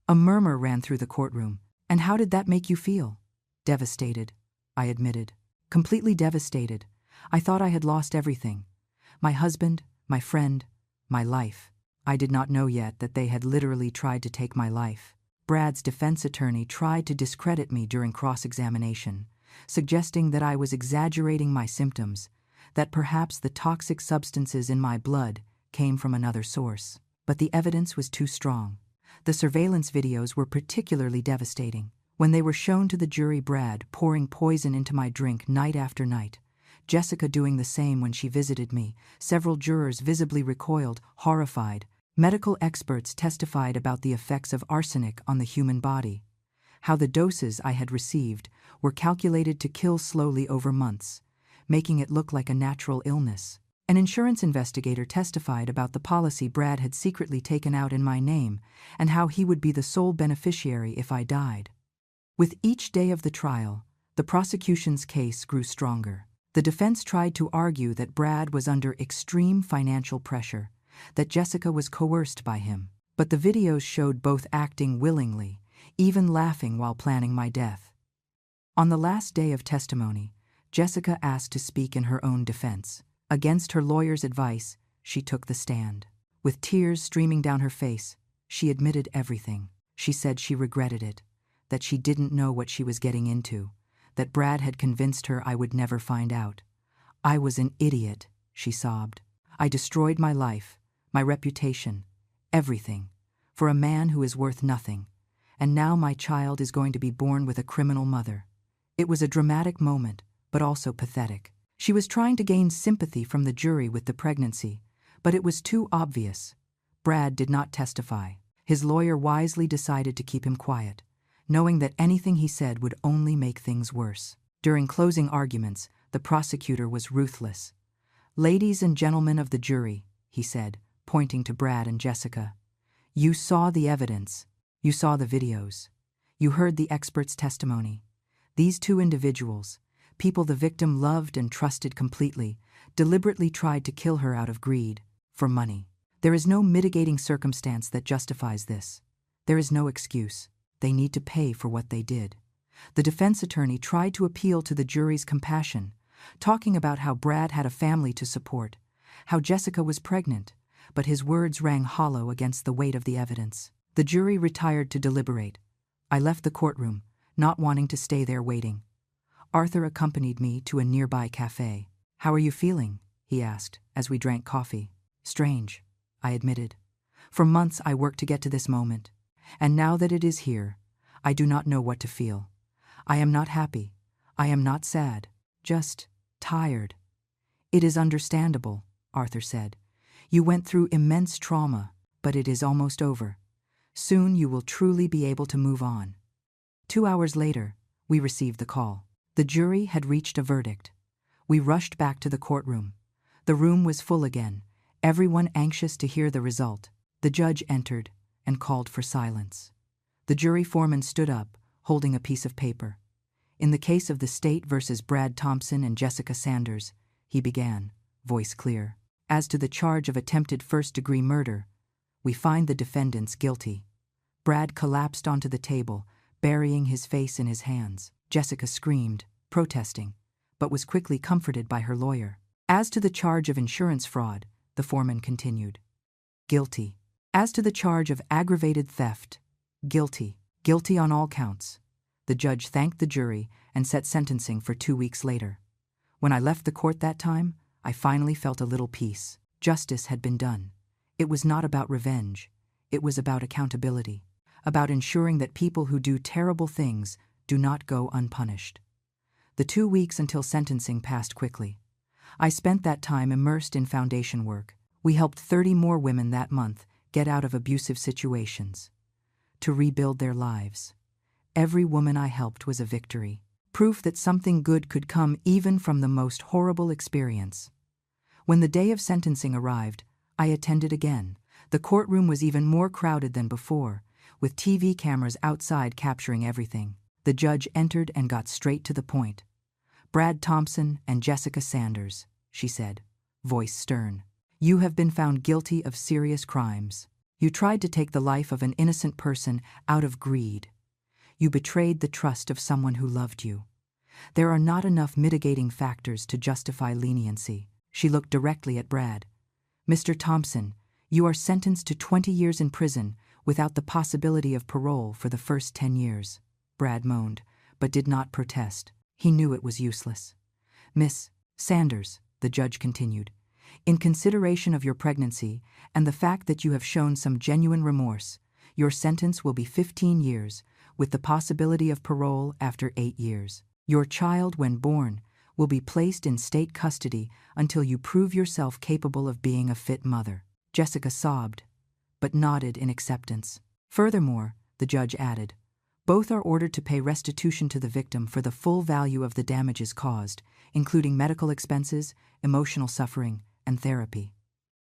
A murmur ran through the courtroom. "And how did that make you feel?" "Devastated," I admitted. "Completely devastated. I thought I had lost everything. My husband, my friend, my life. I did not know yet that they had literally tried to take my life." Brad's defense attorney tried to discredit me during cross-examination, suggesting that I was exaggerating my symptoms, that perhaps the toxic substances in my blood came from another source. But the evidence was too strong. The surveillance videos were particularly devastating. When they were shown to the jury, Brad pouring poison into my drink night after night, Jessica doing the same when she visited me, several jurors visibly recoiled, horrified. Medical experts testified about the effects of arsenic on the human body, how the doses I had received were calculated to kill slowly over months, making it look like a natural illness. An insurance investigator testified about the policy Brad had secretly taken out in my name and how he would be the sole beneficiary if I died. With each day of the trial, the prosecution's case grew stronger. The defense tried to argue that Brad was under extreme financial pressure, that Jessica was coerced by him. But the videos showed both acting willingly, even laughing while planning my death. On the last day of testimony, Jessica asked to speak in her own defense. Against her lawyer's advice, she took the stand. With tears streaming down her face, she admitted everything. She said she regretted it, that she didn't know what she was getting into, that Brad had convinced her I would never find out. I was an idiot, she sobbed. I destroyed my life, my reputation, everything, for a man who is worth nothing, and now my child is going to be born with a criminal mother. It was a dramatic moment, but also pathetic. She was trying to gain sympathy from the jury with the pregnancy, but it was too obvious. Brad did not testify. His lawyer wisely decided to keep him quiet, knowing that anything he said would only make things worse. During closing arguments, the prosecutor was ruthless. "Ladies and gentlemen of the jury," he said, pointing to Brad and Jessica, "you saw the evidence. You saw the videos. You heard the expert's testimony. These two individuals, people the victim loved and trusted completely, deliberately tried to kill her out of greed, for money. There is no mitigating circumstance that justifies this. There is no excuse. They need to pay for what they did." The defense attorney tried to appeal to the jury's compassion, talking about how Brad had a family to support, how Jessica was pregnant, but his words rang hollow against the weight of the evidence. The jury retired to deliberate. I left the courtroom, not wanting to stay there waiting. Arthur accompanied me to a nearby cafe. "How are you feeling?" he asked, as we drank coffee. "Strange," I admitted. "For months I worked to get to this moment, and now that it is here, I do not know what to feel. I am not happy. I am not sad. Just tired." "It is understandable," Arthur said. "You went through immense trauma, but it is almost over. Soon you will truly be able to move on." 2 hours later, we received the call. The jury had reached a verdict. We rushed back to the courtroom. The room was full again, everyone anxious to hear the result. The judge entered and called for silence. The jury foreman stood up, holding a piece of paper. "In the case of the state versus Brad Thompson and Jessica Sanders," he began, voice clear, "as to the charge of attempted first-degree murder, we find the defendants guilty." Brad collapsed onto the table, burying his face in his hands. Jessica screamed, protesting, but was quickly comforted by her lawyer. "As to the charge of insurance fraud," the foreman continued, "guilty. As to the charge of aggravated theft, guilty. Guilty on all counts." The judge thanked the jury and set sentencing for 2 weeks later. When I left the court that time, I finally felt a little peace. Justice had been done. It was not about revenge. It was about accountability, about ensuring that people who do terrible things do not go unpunished. The 2 weeks until sentencing passed quickly. I spent that time immersed in foundation work. We helped 30 more women that month get out of abusive situations, to rebuild their lives. Every woman I helped was a victory, proof that something good could come even from the most horrible experience. When the day of sentencing arrived, I attended again. The courtroom was even more crowded than before, with TV cameras outside capturing everything. The judge entered and got straight to the point. "Brad Thompson and Jessica Sanders," she said, voice stern. "You have been found guilty of serious crimes. You tried to take the life of an innocent person out of greed. You betrayed the trust of someone who loved you. There are not enough mitigating factors to justify leniency." She looked directly at Brad. "Mr. Thompson, you are sentenced to 20 years in prison without the possibility of parole for the first 10 years. Brad moaned, but did not protest. He knew it was useless. "Miss Sanders," the judge continued, "in consideration of your pregnancy and the fact that you have shown some genuine remorse, your sentence will be 15 years, with the possibility of parole after 8 years. Your child, when born, will be placed in state custody until you prove yourself capable of being a fit mother." Jessica sobbed, but nodded in acceptance. "Furthermore," the judge added, "both are ordered to pay restitution to the victim for the full value of the damages caused, including medical expenses, emotional suffering, and therapy."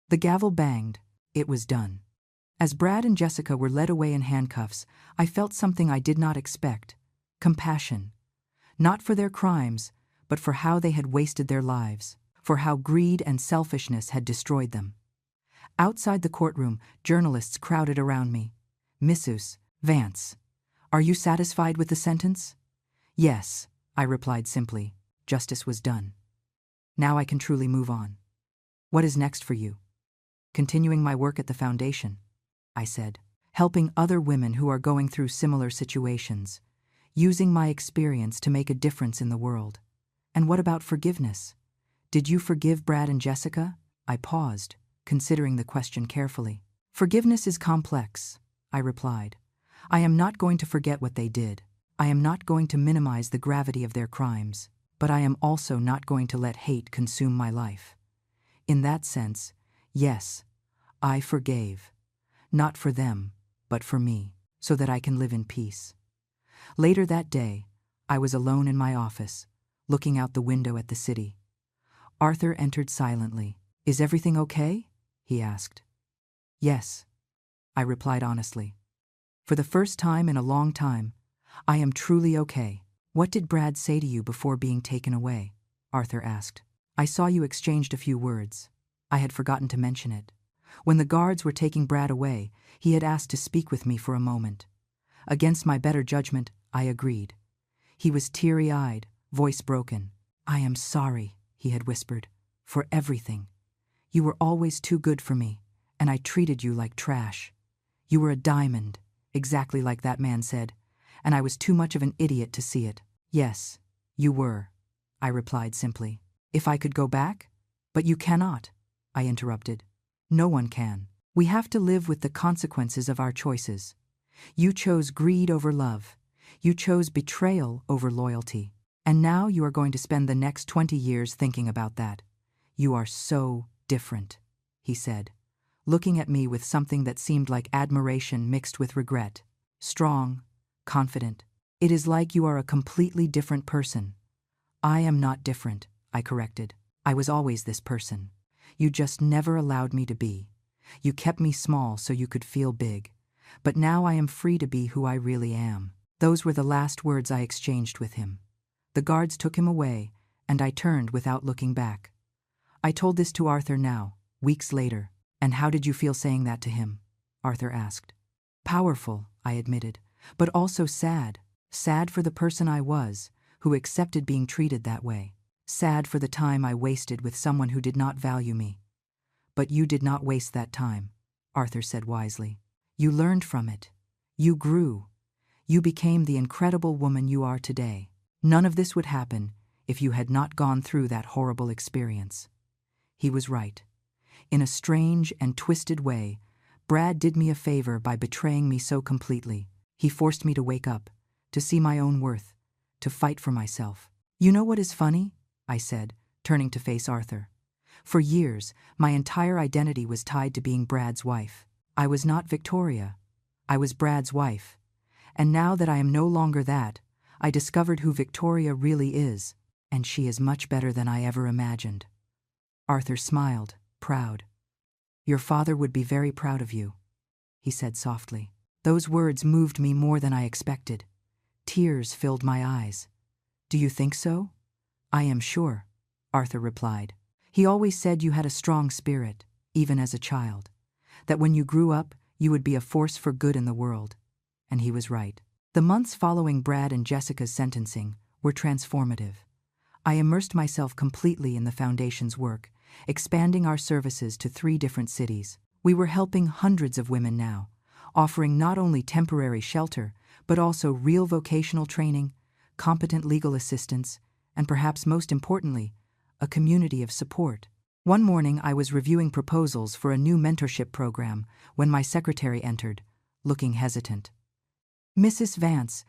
The gavel banged. It was done. As Brad and Jessica were led away in handcuffs, I felt something I did not expect: compassion. Not for their crimes, but for how they had wasted their lives, for how greed and selfishness had destroyed them. Outside the courtroom, journalists crowded around me. "Mrs. Vance, are you satisfied with the sentence?" "Yes," I replied simply. Justice was done. Now I can truly move on. What is next for you? Continuing my work at the foundation, I said, helping other women who are going through similar situations, using my experience to make a difference in the world. And what about forgiveness? Did you forgive Brad and Jessica? I paused, considering the question carefully. Forgiveness is complex, I replied. I am not going to forget what they did. I am not going to minimize the gravity of their crimes, but I am also not going to let hate consume my life. In that sense, yes, I forgave. Not for them, but for me, so that I can live in peace. Later that day, I was alone in my office, looking out the window at the city. Arthur entered silently. Is everything okay? He asked. Yes, I replied honestly. For the first time in a long time, I am truly okay. What did Brad say to you before being taken away? Arthur asked. I saw you exchanged a few words. I had forgotten to mention it. When the guards were taking Brad away, he had asked to speak with me for a moment. Against my better judgment, I agreed. He was teary-eyed, voice broken. I am sorry, he had whispered, for everything. You were always too good for me, and I treated you like trash. You were a diamond, exactly like that man said, and I was too much of an idiot to see it. Yes, you were, I replied simply. If I could go back? But you cannot, I interrupted. No one can. We have to live with the consequences of our choices. You chose greed over love. You chose betrayal over loyalty. And now you are going to spend the next 20 years thinking about that. You are so different, he said, looking at me with something that seemed like admiration mixed with regret. Strong, confident. It is like you are a completely different person. I am not different, I corrected. I was always this person. You just never allowed me to be. You kept me small so you could feel big. But now I am free to be who I really am. Those were the last words I exchanged with him. The guards took him away, and I turned without looking back. I told this to Arthur now, weeks later. And how did you feel saying that to him? Arthur asked. Powerful, I admitted, but also sad. Sad for the person I was, who accepted being treated that way. Sad for the time I wasted with someone who did not value me. But you did not waste that time, Arthur said wisely. You learned from it. You grew. You became the incredible woman you are today. None of this would happen if you had not gone through that horrible experience. He was right. In a strange and twisted way, Brad did me a favor by betraying me so completely. He forced me to wake up, to see my own worth, to fight for myself. You know what is funny? I said, turning to face Arthur. For years, my entire identity was tied to being Brad's wife. I was not Victoria. I was Brad's wife. And now that I am no longer that, I discovered who Victoria really is, and she is much better than I ever imagined. Arthur smiled, proud. Your father would be very proud of you, he said softly. Those words moved me more than I expected. Tears filled my eyes. Do you think so? I am sure, Arthur replied. He always said you had a strong spirit, even as a child. That when you grew up, you would be a force for good in the world. And he was right. The months following Brad and Jessica's sentencing were transformative. I immersed myself completely in the Foundation's work, expanding our services to 3 different cities. We were helping hundreds of women now, offering not only temporary shelter, but also real vocational training, competent legal assistance, and perhaps most importantly, a community of support. One morning I was reviewing proposals for a new mentorship program when my secretary entered, looking hesitant. Mrs. Vance,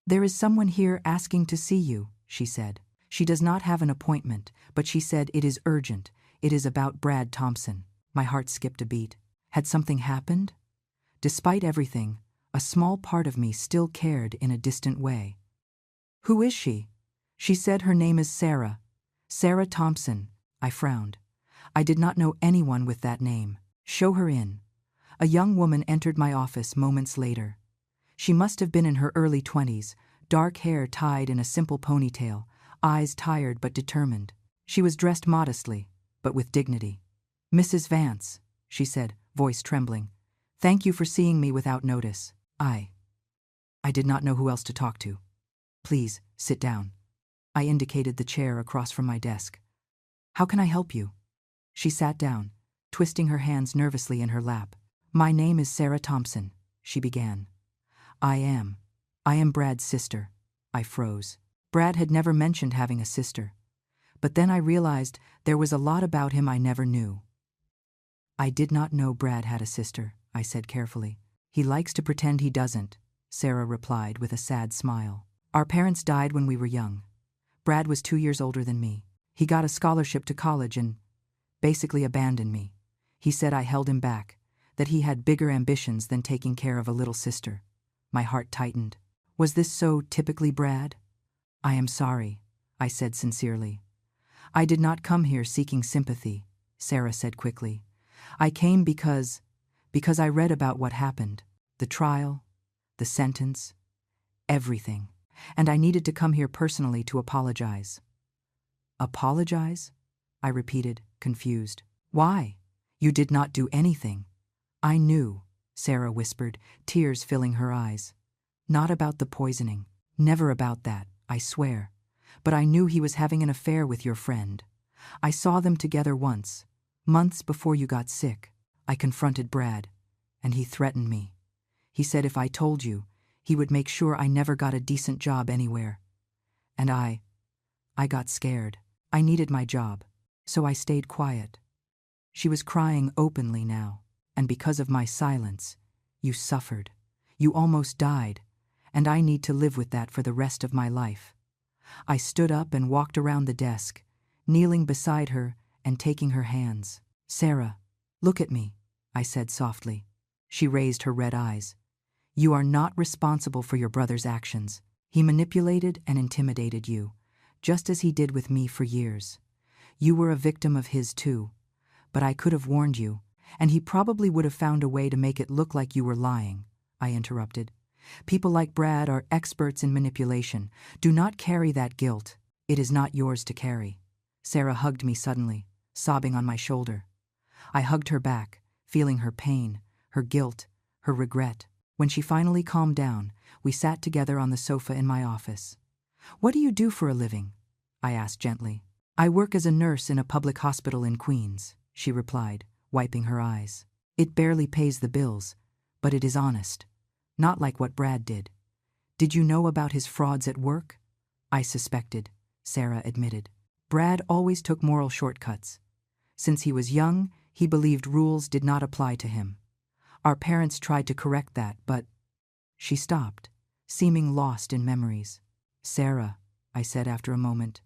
there is someone here asking to see you, she said. She does not have an appointment, but she said it is urgent. It is about Brad Thompson. My heart skipped a beat. Had something happened? Despite everything, a small part of me still cared in a distant way. Who is she? She said her name is Sarah. Sarah Thompson. I frowned. I did not know anyone with that name. Show her in. A young woman entered my office moments later. She must have been in her early 20s, dark hair tied in a simple ponytail, eyes tired but determined. She was dressed modestly, but with dignity. Mrs. Vance, she said, voice trembling. Thank you for seeing me without notice. I did not know who else to talk to. Please, sit down. I indicated the chair across from my desk. How can I help you? She sat down, twisting her hands nervously in her lap. My name is Sarah Thompson, she began. I am Brad's sister. I froze. Brad had never mentioned having a sister. But then I realized there was a lot about him I never knew. I did not know Brad had a sister, I said carefully. He likes to pretend he doesn't, Sarah replied with a sad smile. Our parents died when we were young. Brad was 2 years older than me. He got a scholarship to college and basically abandoned me. He said I held him back, that he had bigger ambitions than taking care of a little sister. My heart tightened. Was this so typically Brad? I am sorry, I said sincerely. I did not come here seeking sympathy, Sarah said quickly. I came because I read about what happened, the trial, the sentence, everything, and I needed to come here personally to apologize. Apologize? I repeated, confused. Why? You did not do anything. I knew, Sarah whispered, tears filling her eyes. Not about the poisoning. Never about that, I swear. But I knew he was having an affair with your friend. I saw them together once, months before you got sick. I confronted Brad, and he threatened me. He said if I told you, he would make sure I never got a decent job anywhere. And I got scared. I needed my job, so I stayed quiet. She was crying openly now, and because of my silence, you suffered. You almost died, and I need to live with that for the rest of my life. I stood up and walked around the desk, kneeling beside her and taking her hands. Sarah, look at me, I said softly. She raised her red eyes. You are not responsible for your brother's actions. He manipulated and intimidated you, just as he did with me for years. You were a victim of his too, but I could have warned you, and he probably would have found a way to make it look like you were lying, I interrupted. People like Brad are experts in manipulation. Do not carry that guilt. It is not yours to carry. Sarah hugged me suddenly, sobbing on my shoulder. I hugged her back, feeling her pain, her guilt, her regret. When she finally calmed down, we sat together on the sofa in my office. What do you do for a living? I asked gently. I work as a nurse in a public hospital in Queens, she replied, wiping her eyes. It barely pays the bills, but it is honest. Not like what Brad did. Did you know about his frauds at work? I suspected, Sarah admitted. Brad always took moral shortcuts. Since he was young, he believed rules did not apply to him. Our parents tried to correct that, but... She stopped, seeming lost in memories. Sarah, I said after a moment,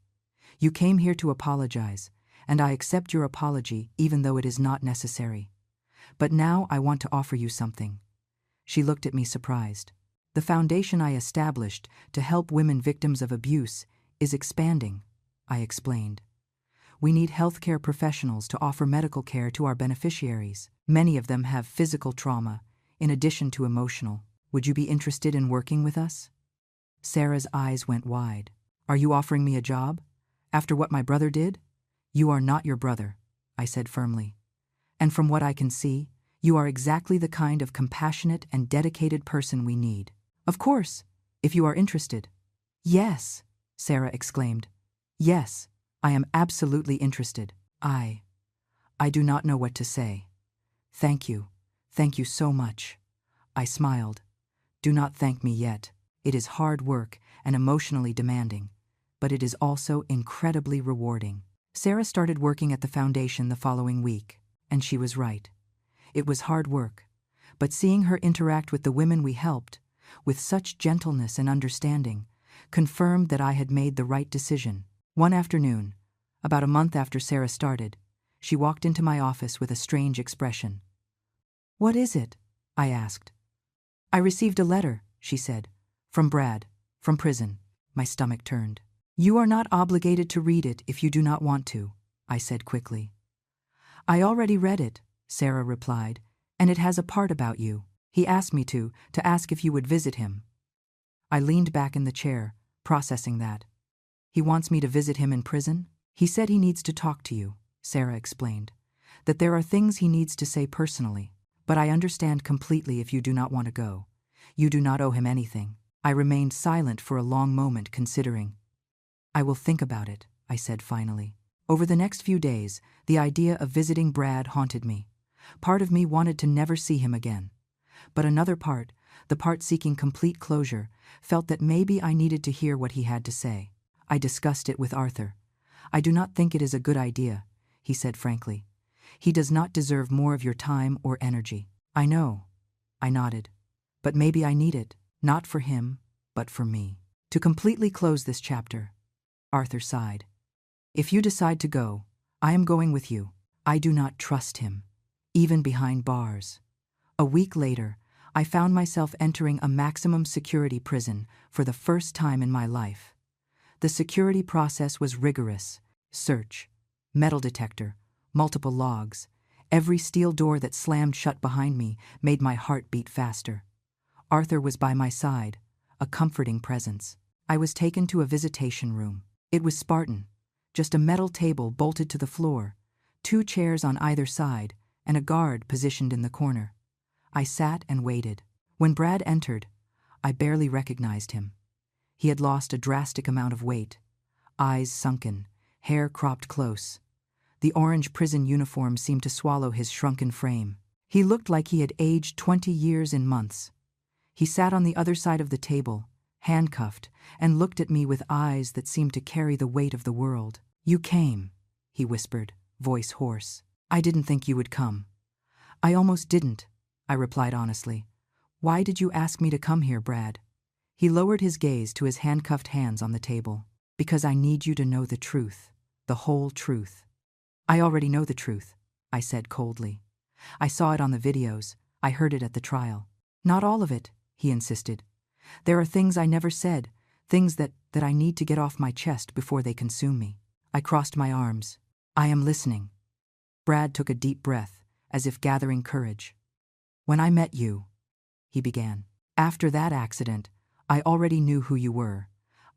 you came here to apologize, and I accept your apology even though it is not necessary. But now I want to offer you something. She looked at me surprised. The foundation I established to help women victims of abuse is expanding, I explained. We need healthcare professionals to offer medical care to our beneficiaries. Many of them have physical trauma, in addition to emotional. Would you be interested in working with us? Sarah's eyes went wide. Are you offering me a job? After what my brother did? You are not your brother, I said firmly. And from what I can see, you are exactly the kind of compassionate and dedicated person we need. Of course, if you are interested. Yes, Sarah exclaimed. Yes, I am absolutely interested. I do not know what to say. Thank you so much. I smiled. Do not thank me yet. It is hard work and emotionally demanding, but it is also incredibly rewarding. Sarah started working at the foundation the following week, and she was right. It was hard work, but seeing her interact with the women we helped, with such gentleness and understanding, confirmed that I had made the right decision. One afternoon, about a month after Sarah started, she walked into my office with a strange expression. What is it? I asked. I received a letter, she said, from Brad, from prison. My stomach turned. You are not obligated to read it if you do not want to, I said quickly. I already read it, Sarah replied, and it has a part about you. He asked me to ask if you would visit him. I leaned back in the chair, processing that. He wants me to visit him in prison? He said he needs to talk to you, Sarah explained, that there are things he needs to say personally. But I understand completely if you do not want to go. You do not owe him anything. I remained silent for a long moment, considering. I will think about it, I said finally. Over the next few days, the idea of visiting Brad haunted me. Part of me wanted to never see him again. But another part, the part seeking complete closure, felt that maybe I needed to hear what he had to say. I discussed it with Arthur. I do not think it is a good idea, he said frankly. He does not deserve more of your time or energy. I know, I nodded. But maybe I need it, not for him, but for me. To completely close this chapter, Arthur sighed. If you decide to go, I am going with you. I do not trust him, even behind bars. A week later, I found myself entering a maximum security prison for the first time in my life. The security process was rigorous. Search, metal detector, multiple logs. Every steel door that slammed shut behind me made my heart beat faster. Arthur was by my side, a comforting presence. I was taken to a visitation room. It was Spartan. Just a metal table bolted to the floor, 2 chairs on either side, and a guard positioned in the corner. I sat and waited. When Brad entered, I barely recognized him. He had lost a drastic amount of weight, eyes sunken, hair cropped close. The orange prison uniform seemed to swallow his shrunken frame. He looked like he had aged 20 years in months. He sat on the other side of the table, handcuffed, and looked at me with eyes that seemed to carry the weight of the world. You came, he whispered, voice hoarse. I didn't think you would come. I almost didn't, I replied honestly. Why did you ask me to come here, Brad? He lowered his gaze to his handcuffed hands on the table. Because I need you to know the truth, the whole truth. I already know the truth, I said coldly. I saw it on the videos, I heard it at the trial. Not all of it, he insisted. There are things I never said, things that I need to get off my chest before they consume me. I crossed my arms. I am listening. Brad took a deep breath, as if gathering courage. When I met you, he began. After that accident, I already knew who you were.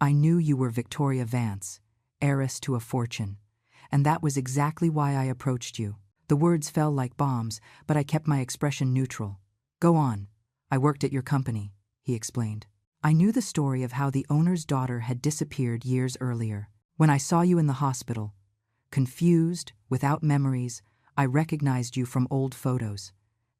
I knew you were Victoria Vance, heiress to a fortune. And that was exactly why I approached you. The words fell like bombs, but I kept my expression neutral. Go on. I worked at your company, he explained. I knew the story of how the owner's daughter had disappeared years earlier. When I saw you in the hospital, confused, without memories, I recognized you from old photos.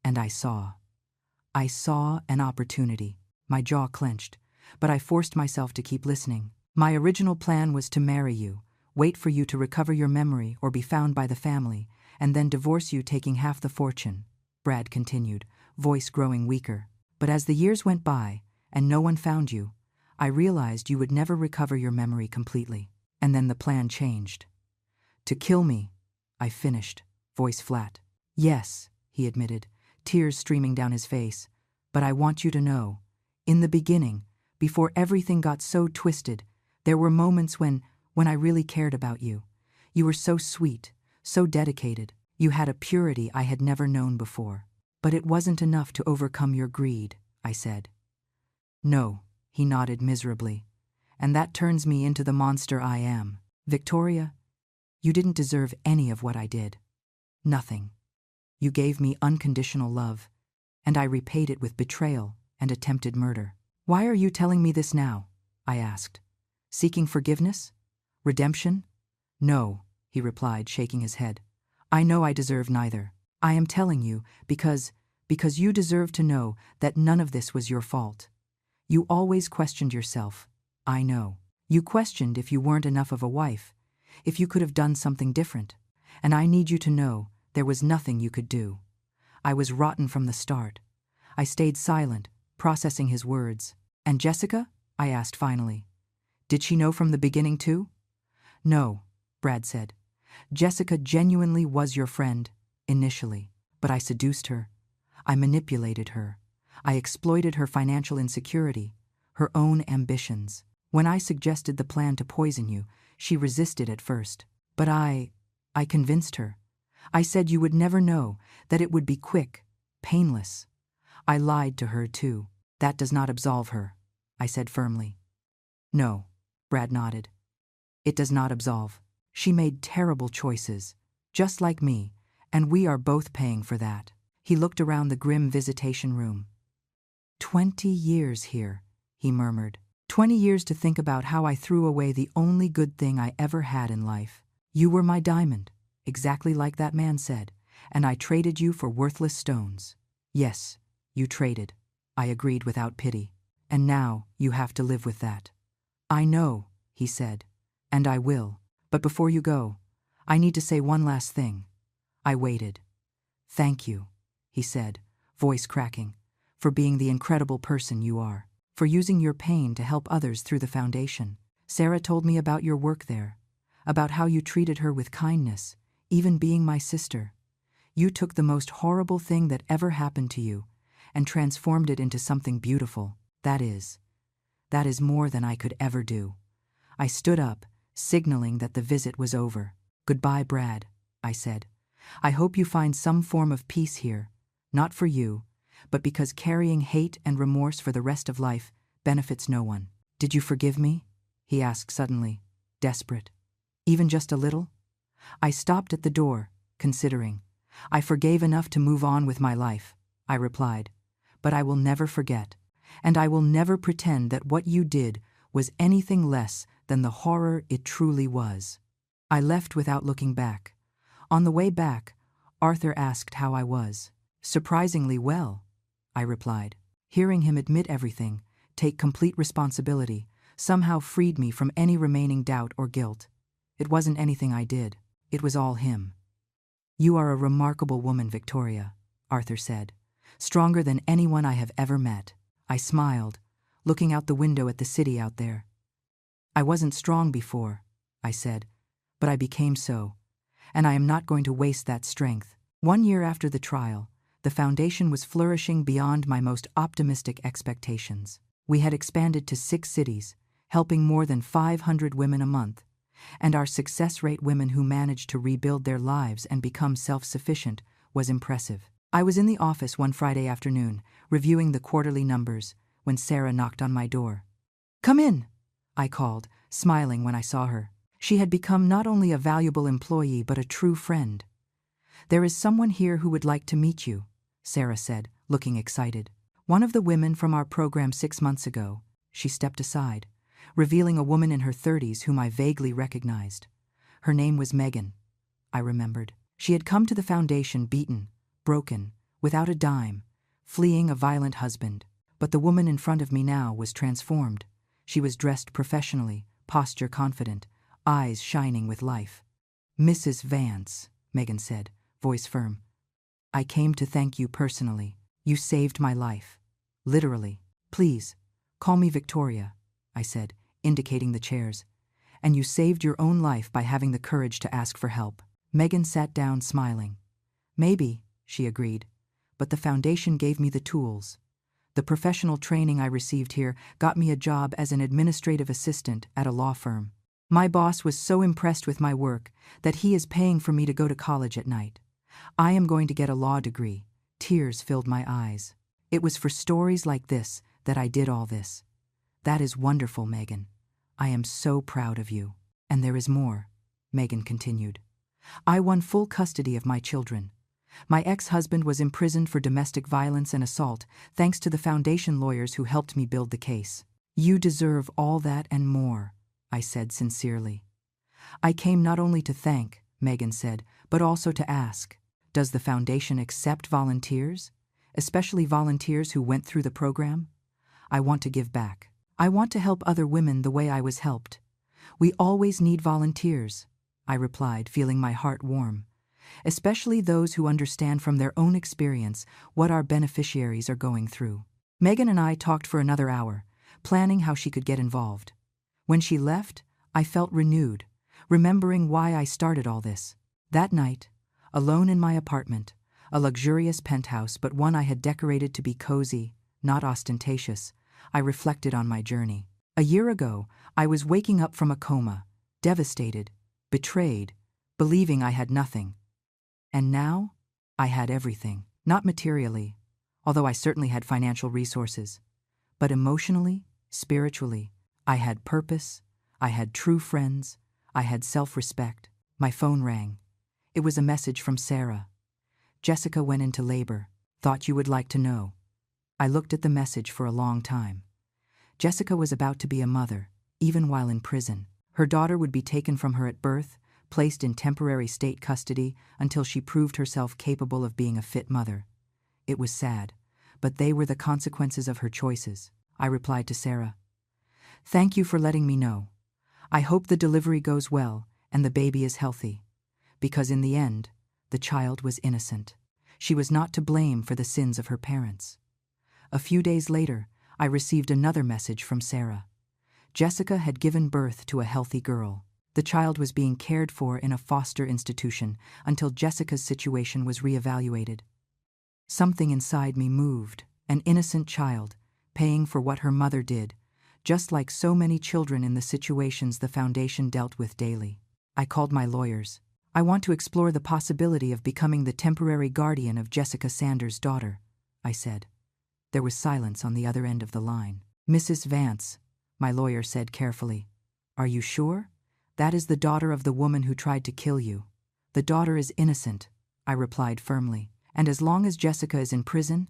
And I saw an opportunity. My jaw clenched, but I forced myself to keep listening. My original plan was to marry you, wait for you to recover your memory or be found by the family, and then divorce you, taking half the fortune, Brad continued, voice growing weaker. But as the years went by, and no one found you, I realized you would never recover your memory completely. And then the plan changed. To kill me, I finished, voice flat. Yes, he admitted, tears streaming down his face. But I want you to know, in the beginning, before everything got so twisted, there were moments when I really cared about you. You were so sweet, so dedicated. You had a purity I had never known before. But it wasn't enough to overcome your greed, I said. No, he nodded miserably. And that turns me into the monster I am. Victoria, you didn't deserve any of what I did. Nothing. You gave me unconditional love, and I repaid it with betrayal and attempted murder. Why are you telling me this now? I asked. Seeking forgiveness? Redemption? No, he replied, shaking his head. I know I deserve neither. I am telling you because you deserve to know that none of this was your fault. You always questioned yourself. I know. You questioned if you weren't enough of a wife, if you could have done something different. And I need you to know there was nothing you could do. I was rotten from the start. I stayed silent, processing his words. And Jessica? I asked finally. Did she know from the beginning too? No, Brad said. Jessica genuinely was your friend, initially. But I seduced her. I manipulated her. I exploited her financial insecurity, her own ambitions. When I suggested the plan to poison you, she resisted at first. But I convinced her. I said you would never know, that it would be quick, painless. I lied to her too. That does not absolve her, I said firmly. No, Brad nodded. It does not absolve. She made terrible choices, just like me, and we are both paying for that. He looked around the grim visitation room. 20 years here, he murmured. 20 years to think about how I threw away the only good thing I ever had in life. You were my diamond, exactly like that man said, and I traded you for worthless stones. Yes, you traded, I agreed without pity. And now you have to live with that. I know, he said, and I will. But before you go, I need to say one last thing. I waited. Thank you, he said, voice cracking, for being the incredible person you are, for using your pain to help others through the foundation. Sarah told me about your work there, about how you treated her with kindness, even being my sister. You took the most horrible thing that ever happened to you and transformed it into something beautiful. That is more than I could ever do. I stood up, signaling that the visit was over. Goodbye, Brad, I said. I hope you find some form of peace here, not for you, but because carrying hate and remorse for the rest of life benefits no one. Did you forgive me? He asked suddenly, desperate. Even just a little? I stopped at the door, considering. I forgave enough to move on with my life, I replied. But I will never forget, and I will never pretend that what you did was anything less than the horror it truly was. I left without looking back. On the way back, Arthur asked how I was. Surprisingly well, I replied. Hearing him admit everything, take complete responsibility, somehow freed me from any remaining doubt or guilt. It wasn't anything I did. It was all him. You are a remarkable woman, Victoria, Arthur said. Stronger than anyone I have ever met. I smiled, looking out the window at the city out there. I wasn't strong before, I said, but I became so, and I am not going to waste that strength. 1 year after the trial, the foundation was flourishing beyond my most optimistic expectations. We had expanded to 6 cities, helping more than 500 women a month, and our success rate women who managed to rebuild their lives and become self-sufficient was impressive. I was in the office one Friday afternoon, reviewing the quarterly numbers, when Sarah knocked on my door. Come in, I called, smiling when I saw her. She had become not only a valuable employee but a true friend. There is someone here who would like to meet you, Sarah said, looking excited. One of the women from our program 6 months ago. She stepped aside, revealing a woman in her 30s whom I vaguely recognized. Her name was Megan, I remembered. She had come to the foundation beaten, broken, without a dime, fleeing a violent husband. But the woman in front of me now was transformed. She was dressed professionally, posture confident, eyes shining with life. Mrs. Vance, Megan said, voice firm. I came to thank you personally. You saved my life. Literally. Please, call me Victoria, I said, indicating the chairs. And you saved your own life by having the courage to ask for help. Megan sat down smiling. Maybe, she agreed, but the foundation gave me the tools. The professional training I received here got me a job as an administrative assistant at a law firm. My boss was so impressed with my work that he is paying for me to go to college at night. I am going to get a law degree. Tears filled my eyes. It was for stories like this that I did all this. That is wonderful, Megan. I am so proud of you. And there is more, Megan continued. I won full custody of my children. My ex-husband was imprisoned for domestic violence and assault, thanks to the foundation lawyers who helped me build the case. You deserve all that and more, I said sincerely. I came not only to thank, Megan said, but also to ask, does the foundation accept volunteers, especially volunteers who went through the program? I want to give back. I want to help other women the way I was helped. We always need volunteers, I replied, feeling my heart warm. Especially those who understand from their own experience what our beneficiaries are going through. Megan and I talked for another hour, planning how she could get involved. When she left, I felt renewed, remembering why I started all this. That night, alone in my apartment, a luxurious penthouse but one I had decorated to be cozy, not ostentatious, I reflected on my journey. A year ago, I was waking up from a coma, devastated, betrayed, believing I had nothing. And now, I had everything. Not materially, although I certainly had financial resources, but emotionally, spiritually. I had purpose, I had true friends, I had self-respect. My phone rang. It was a message from Sarah. Jessica went into labor. Thought you would like to know. I looked at the message for a long time. Jessica was about to be a mother, even while in prison. Her daughter would be taken from her at birth, placed in temporary state custody until she proved herself capable of being a fit mother. It was sad, but they were the consequences of her choices, I replied to Sarah. Thank you for letting me know. I hope the delivery goes well and the baby is healthy. Because in the end, the child was innocent. She was not to blame for the sins of her parents. A few days later, I received another message from Sarah. Jessica had given birth to a healthy girl. The child was being cared for in a foster institution until Jessica's situation was reevaluated. Something inside me moved, an innocent child, paying for what her mother did, just like so many children in the situations the foundation dealt with daily. I called my lawyers. I want to explore the possibility of becoming the temporary guardian of Jessica Sanders' daughter, I said. There was silence on the other end of the line. Mrs. Vance, my lawyer said carefully. Are you sure? That is the daughter of the woman who tried to kill you. The daughter is innocent, I replied firmly. And as long as Jessica is in prison,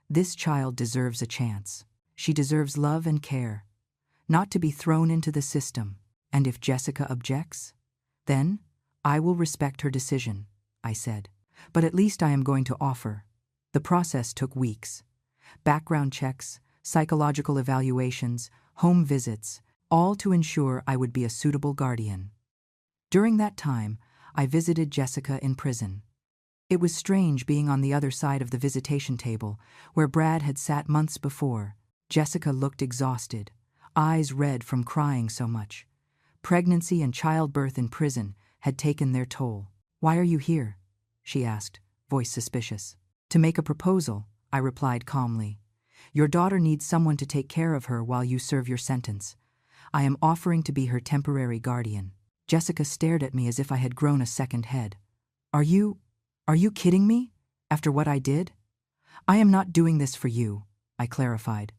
this child deserves a chance. She deserves love and care, not to be thrown into the system. And if Jessica objects, then I will respect her decision, I said. But at least I am going to offer. The process took weeks. Background checks, psychological evaluations, home visits, all to ensure I would be a suitable guardian. During that time, I visited Jessica in prison. It was strange being on the other side of the visitation table, where Brad had sat months before. Jessica looked exhausted, eyes red from crying so much. Pregnancy and childbirth in prison had taken their toll. Why are you here? She asked, voice suspicious. To make a proposal, I replied calmly. Your daughter needs someone to take care of her while you serve your sentence. I am offering to be her temporary guardian. Jessica stared at me as if I had grown a second head. Are you kidding me? After what I did? I am not doing this for you, I clarified.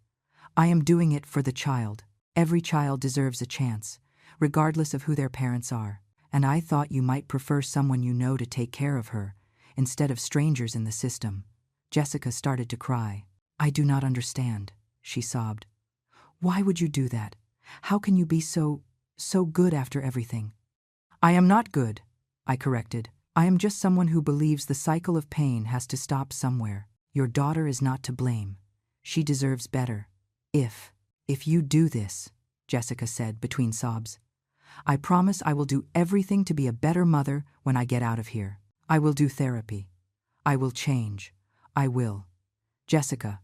I am doing it for the child. Every child deserves a chance, regardless of who their parents are. And I thought you might prefer someone you know to take care of her, instead of strangers in the system. Jessica started to cry. I do not understand, she sobbed. Why would you do that? How can you be so good after everything? I am not good, I corrected. I am just someone who believes the cycle of pain has to stop somewhere. Your daughter is not to blame. She deserves better. If you do this, Jessica said between sobs, I promise I will do everything to be a better mother when I get out of here. I will do therapy. I will change. I will. Jessica,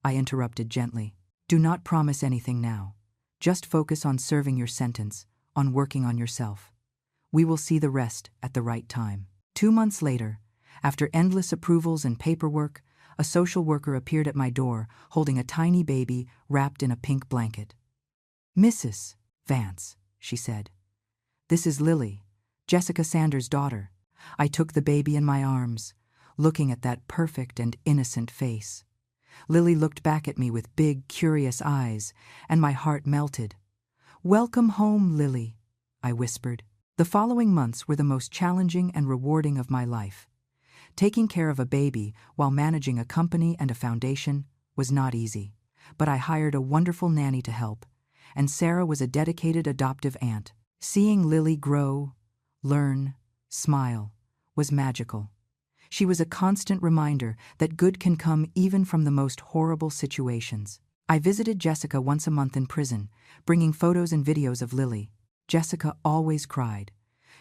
I interrupted gently, do not promise anything now. Just focus on serving your sentence, on working on yourself. We will see the rest at the right time. 2 months later, after endless approvals and paperwork, a social worker appeared at my door holding a tiny baby wrapped in a pink blanket. Mrs. Vance, she said. This is Lily, Jessica Sanders' daughter. I took the baby in my arms, looking at that perfect and innocent face. Lily looked back at me with big, curious eyes, and my heart melted. Welcome home, Lily, I whispered. The following months were the most challenging and rewarding of my life. Taking care of a baby while managing a company and a foundation was not easy, but I hired a wonderful nanny to help, and Sarah was a dedicated adoptive aunt. Seeing Lily grow, learn, smile was magical. She was a constant reminder that good can come even from the most horrible situations. I visited Jessica once a month in prison, bringing photos and videos of Lily. Jessica always cried.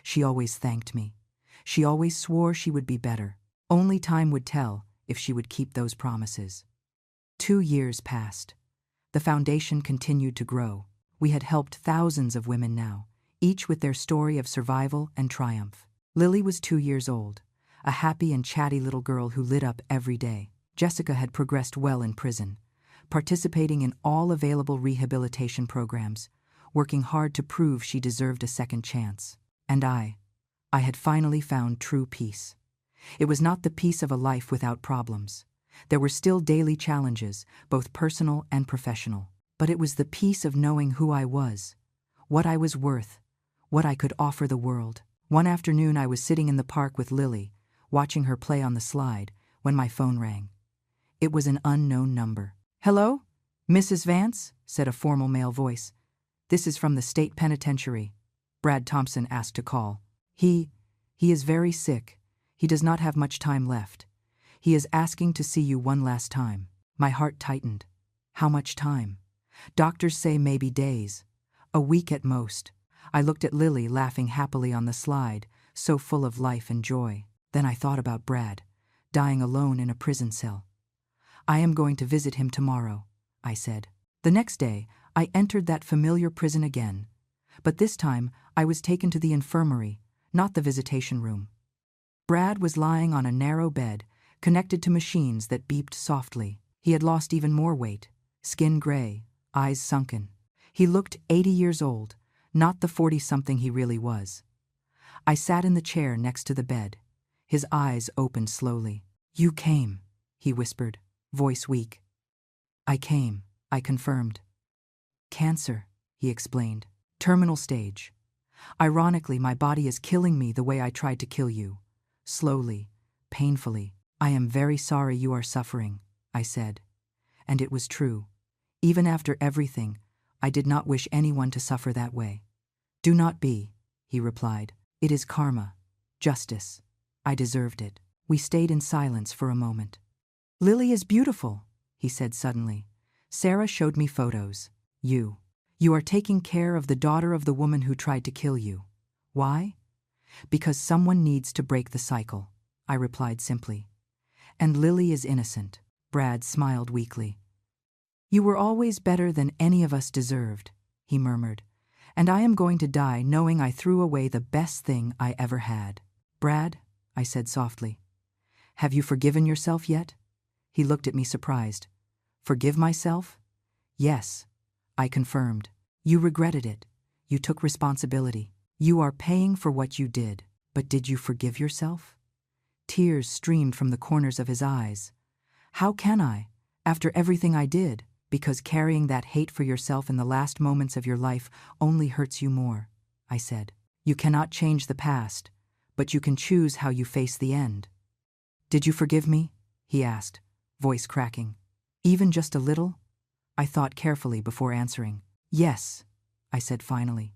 She always thanked me. She always swore she would be better. Only time would tell if she would keep those promises. 2 years passed. The foundation continued to grow. We had helped thousands of women now, each with their story of survival and triumph. Lily was 2 years old, a happy and chatty little girl who lit up every day. Jessica had progressed well in prison, participating in all available rehabilitation programs, working hard to prove she deserved a second chance. And I had finally found true peace. It was not the peace of a life without problems. There were still daily challenges, both personal and professional. But it was the peace of knowing who I was, what I was worth, what I could offer the world. One afternoon I was sitting in the park with Lily, watching her play on the slide, when my phone rang. It was an unknown number. Hello? "Mrs. Vance," said a formal male voice. "This is from the state penitentiary." Brad Thompson asked to call. He is very sick. He does not have much time left. He is asking to see you one last time." My heart tightened. How much time? Doctors say maybe days. A week at most. I looked at Lily laughing happily on the slide, so full of life and joy. Then I thought about Brad, dying alone in a prison cell. "I am going to visit him tomorrow," I said. The next day, I entered that familiar prison again. But this time, I was taken to the infirmary, not the visitation room. Brad was lying on a narrow bed, connected to machines that beeped softly. He had lost even more weight, skin gray, eyes sunken. He looked 80 years old, not the 40-something he really was. I sat in the chair next to the bed. His eyes opened slowly. "You came," he whispered, voice weak. "I came," I confirmed. "Cancer," he explained. "Terminal stage. Ironically, my body is killing me the way I tried to kill you. Slowly, painfully. I am very sorry you are suffering," I said. And it was true. Even after everything, I did not wish anyone to suffer that way. "Do not be," he replied. "It is karma. Justice. I deserved it." We stayed in silence for a moment. "Lily is beautiful," he said suddenly. "Sarah showed me photos. You are taking care of the daughter of the woman who tried to kill you. Why? Because someone needs to break the cycle," I replied simply. "And Lily is innocent." Brad smiled weakly. "You were always better than any of us deserved," he murmured. "And I am going to die knowing I threw away the best thing I ever had." "Brad," I said softly, "have you forgiven yourself yet?" He looked at me surprised. "Forgive myself?" "Yes," I confirmed. "You regretted it. You took responsibility. You are paying for what you did. But did you forgive yourself?" Tears streamed from the corners of his eyes. "How can I, after everything I did? Because carrying that hate for yourself in the last moments of your life only hurts you more," I said. "You cannot change the past, but you can choose how you face the end." "Did you forgive me?" he asked, voice cracking. "Even just a little?" I thought carefully before answering. "Yes," I said finally.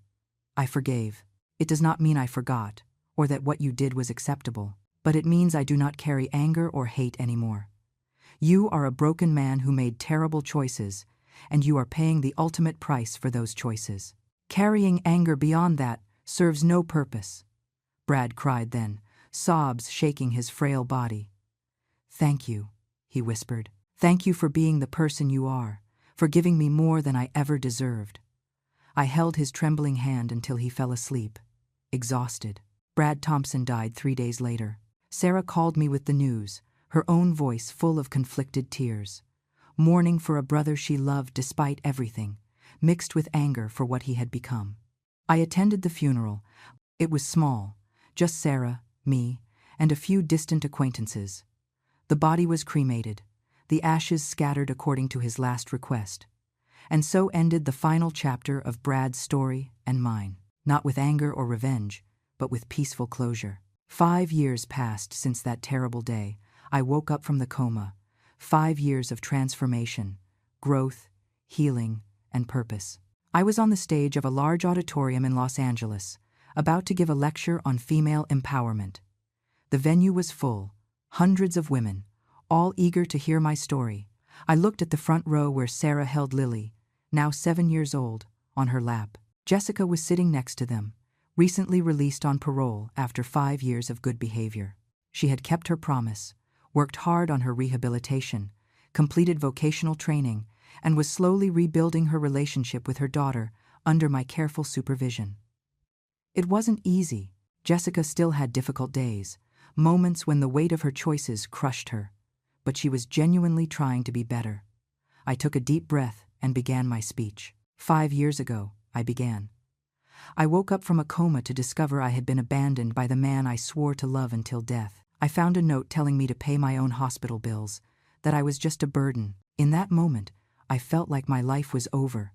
"I forgave. It does not mean I forgot, or that what you did was acceptable, but it means I do not carry anger or hate anymore. You are a broken man who made terrible choices, and you are paying the ultimate price for those choices. Carrying anger beyond that serves no purpose." Brad cried then, sobs shaking his frail body. "Thank you," he whispered. "Thank you for being the person you are, for giving me more than I ever deserved." I held his trembling hand until he fell asleep, exhausted. Brad Thompson died 3 days later. Sarah called me with the news, her own voice full of conflicted tears. Mourning for a brother she loved despite everything, mixed with anger for what he had become. I attended the funeral. It was small, just Sarah, me, and a few distant acquaintances. The body was cremated, the ashes scattered according to his last request. And so ended the final chapter of Brad's story and mine, not with anger or revenge, but with peaceful closure. 5 years passed since that terrible day. I woke up from the coma. 5 years of transformation, growth, healing, and purpose. I was on the stage of a large auditorium in Los Angeles, about to give a lecture on female empowerment. The venue was full, hundreds of women, all eager to hear my story. I looked at the front row where Sarah held Lily, now 7 years old, on her lap. Jessica was sitting next to them, recently released on parole after 5 years of good behavior. She had kept her promise, worked hard on her rehabilitation, completed vocational training, and was slowly rebuilding her relationship with her daughter under my careful supervision. It wasn't easy. Jessica still had difficult days, moments when the weight of her choices crushed her, but she was genuinely trying to be better. I took a deep breath and began my speech. 5 years ago, I began. I woke up from a coma to discover I had been abandoned by the man I swore to love until death. I found a note telling me to pay my own hospital bills, that I was just a burden. In that moment, I felt like my life was over,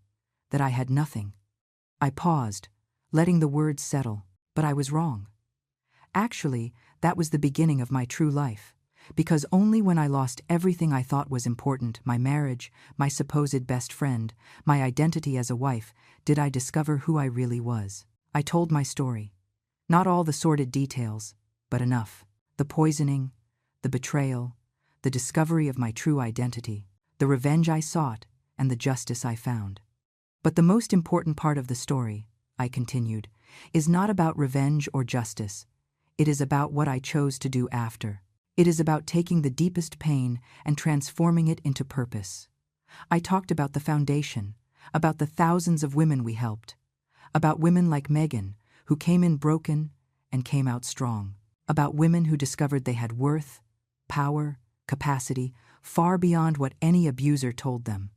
that I had nothing. I paused, letting the words settle, but I was wrong. Actually, that was the beginning of my true life. Because only when I lost everything I thought was important, my marriage, my supposed best friend, my identity as a wife, did I discover who I really was. I told my story. Not all the sordid details, but enough. The poisoning, the betrayal, the discovery of my true identity, the revenge I sought, and the justice I found. But the most important part of the story, I continued, is not about revenge or justice. It is about what I chose to do after. It is about taking the deepest pain and transforming it into purpose. I talked about the foundation, about the thousands of women we helped, about women like Megan, who came in broken and came out strong, about women who discovered they had worth, power, capacity, far beyond what any abuser told them.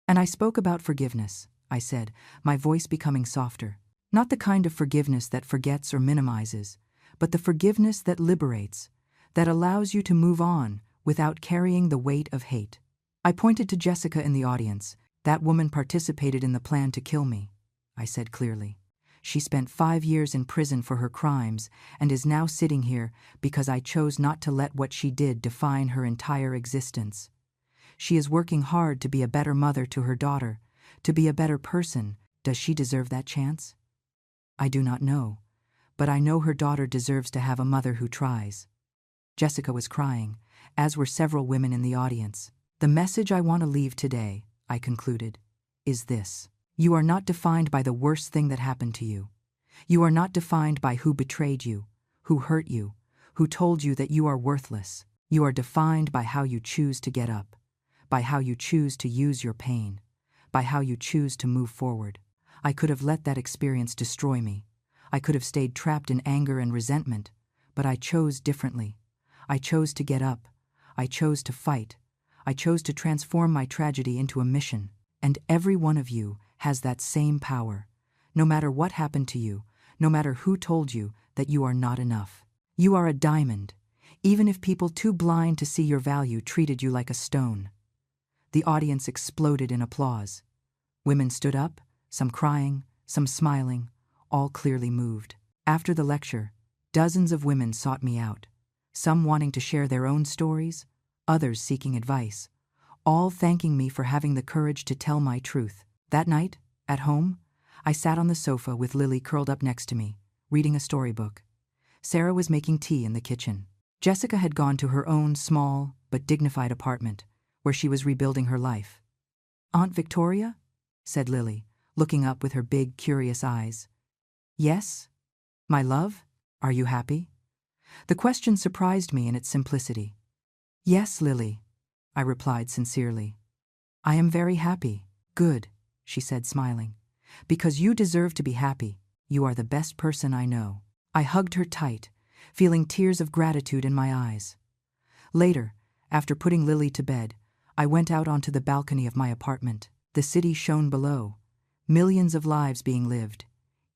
And I spoke about forgiveness, I said, my voice becoming softer. Not the kind of forgiveness that forgets or minimizes, but the forgiveness that liberates, that allows you to move on without carrying the weight of hate. I pointed to Jessica in the audience. That woman participated in the plan to kill me, I said clearly. She spent 5 years in prison for her crimes and is now sitting here because I chose not to let what she did define her entire existence. She is working hard to be a better mother to her daughter, to be a better person. Does she deserve that chance? I do not know, but I know her daughter deserves to have a mother who tries. Jessica was crying, as were several women in the audience. The message I want to leave today, I concluded, is this. You are not defined by the worst thing that happened to you. You are not defined by who betrayed you, who hurt you, who told you that you are worthless. You are defined by how you choose to get up, by how you choose to use your pain, by how you choose to move forward. I could have let that experience destroy me. I could have stayed trapped in anger and resentment, but I chose differently. I chose to get up. I chose to fight. I chose to transform my tragedy into a mission. And every one of you has that same power. No matter what happened to you, no matter who told you that you are not enough. You are a diamond, even if people too blind to see your value treated you like a stone. The audience exploded in applause. Women stood up, some crying, some smiling, all clearly moved. After the lecture, dozens of women sought me out. Some wanting to share their own stories, others seeking advice, all thanking me for having the courage to tell my truth. That night, at home, I sat on the sofa with Lily curled up next to me, reading a storybook. Sarah was making tea in the kitchen. Jessica had gone to her own small but dignified apartment, where she was rebuilding her life. "Aunt Victoria?" said Lily, looking up with her big, curious eyes. "Yes? My love, are you happy?" The question surprised me in its simplicity. "Yes, Lily," I replied sincerely. "I am very happy." "Good," she said, smiling. "Because you deserve to be happy. You are the best person I know." I hugged her tight, feeling tears of gratitude in my eyes. Later, after putting Lily to bed, I went out onto the balcony of my apartment. The city shone below, millions of lives being lived,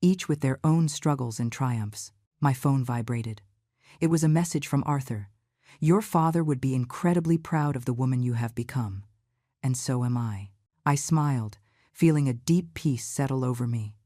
each with their own struggles and triumphs. My phone vibrated. It was a message from Arthur. "Your father would be incredibly proud of the woman you have become. And so am I." I smiled, feeling a deep peace settle over me.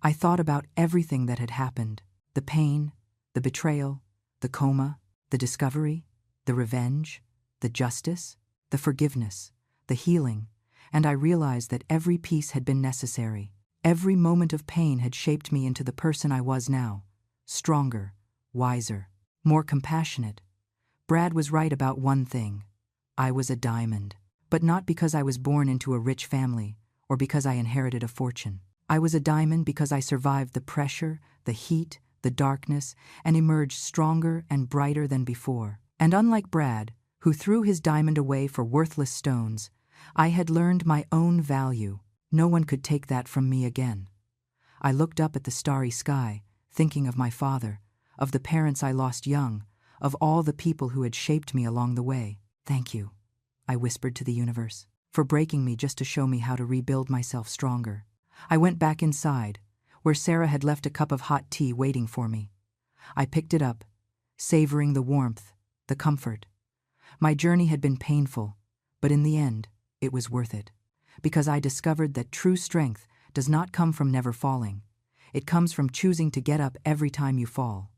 I thought about everything that had happened. The pain, the betrayal, the coma, the discovery, the revenge, the justice, the forgiveness, the healing, and I realized that every piece had been necessary. Every moment of pain had shaped me into the person I was now, stronger, wiser, more compassionate. Brad was right about one thing. I was a diamond, but not because I was born into a rich family or because I inherited a fortune. I was a diamond because I survived the pressure, the heat, the darkness, and emerged stronger and brighter than before. And unlike Brad, who threw his diamond away for worthless stones, I had learned my own value. No one could take that from me again. I looked up at the starry sky, thinking of my father, of the parents I lost young, of all the people who had shaped me along the way. "Thank you," I whispered to the universe, "for breaking me just to show me how to rebuild myself stronger." I went back inside, where Sarah had left a cup of hot tea waiting for me. I picked it up, savoring the warmth, the comfort. My journey had been painful, but in the end, it was worth it, because I discovered that true strength does not come from never falling. It comes from choosing to get up every time you fall.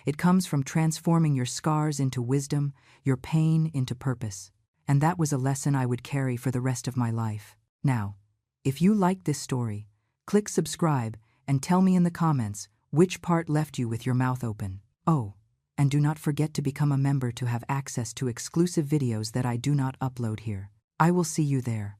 It comes from transforming your scars into wisdom, your pain into purpose. And that was a lesson I would carry for the rest of my life. Now, if you liked this story, click subscribe and tell me in the comments which part left you with your mouth open. Oh, and do not forget to become a member to have access to exclusive videos that I do not upload here. I will see you there.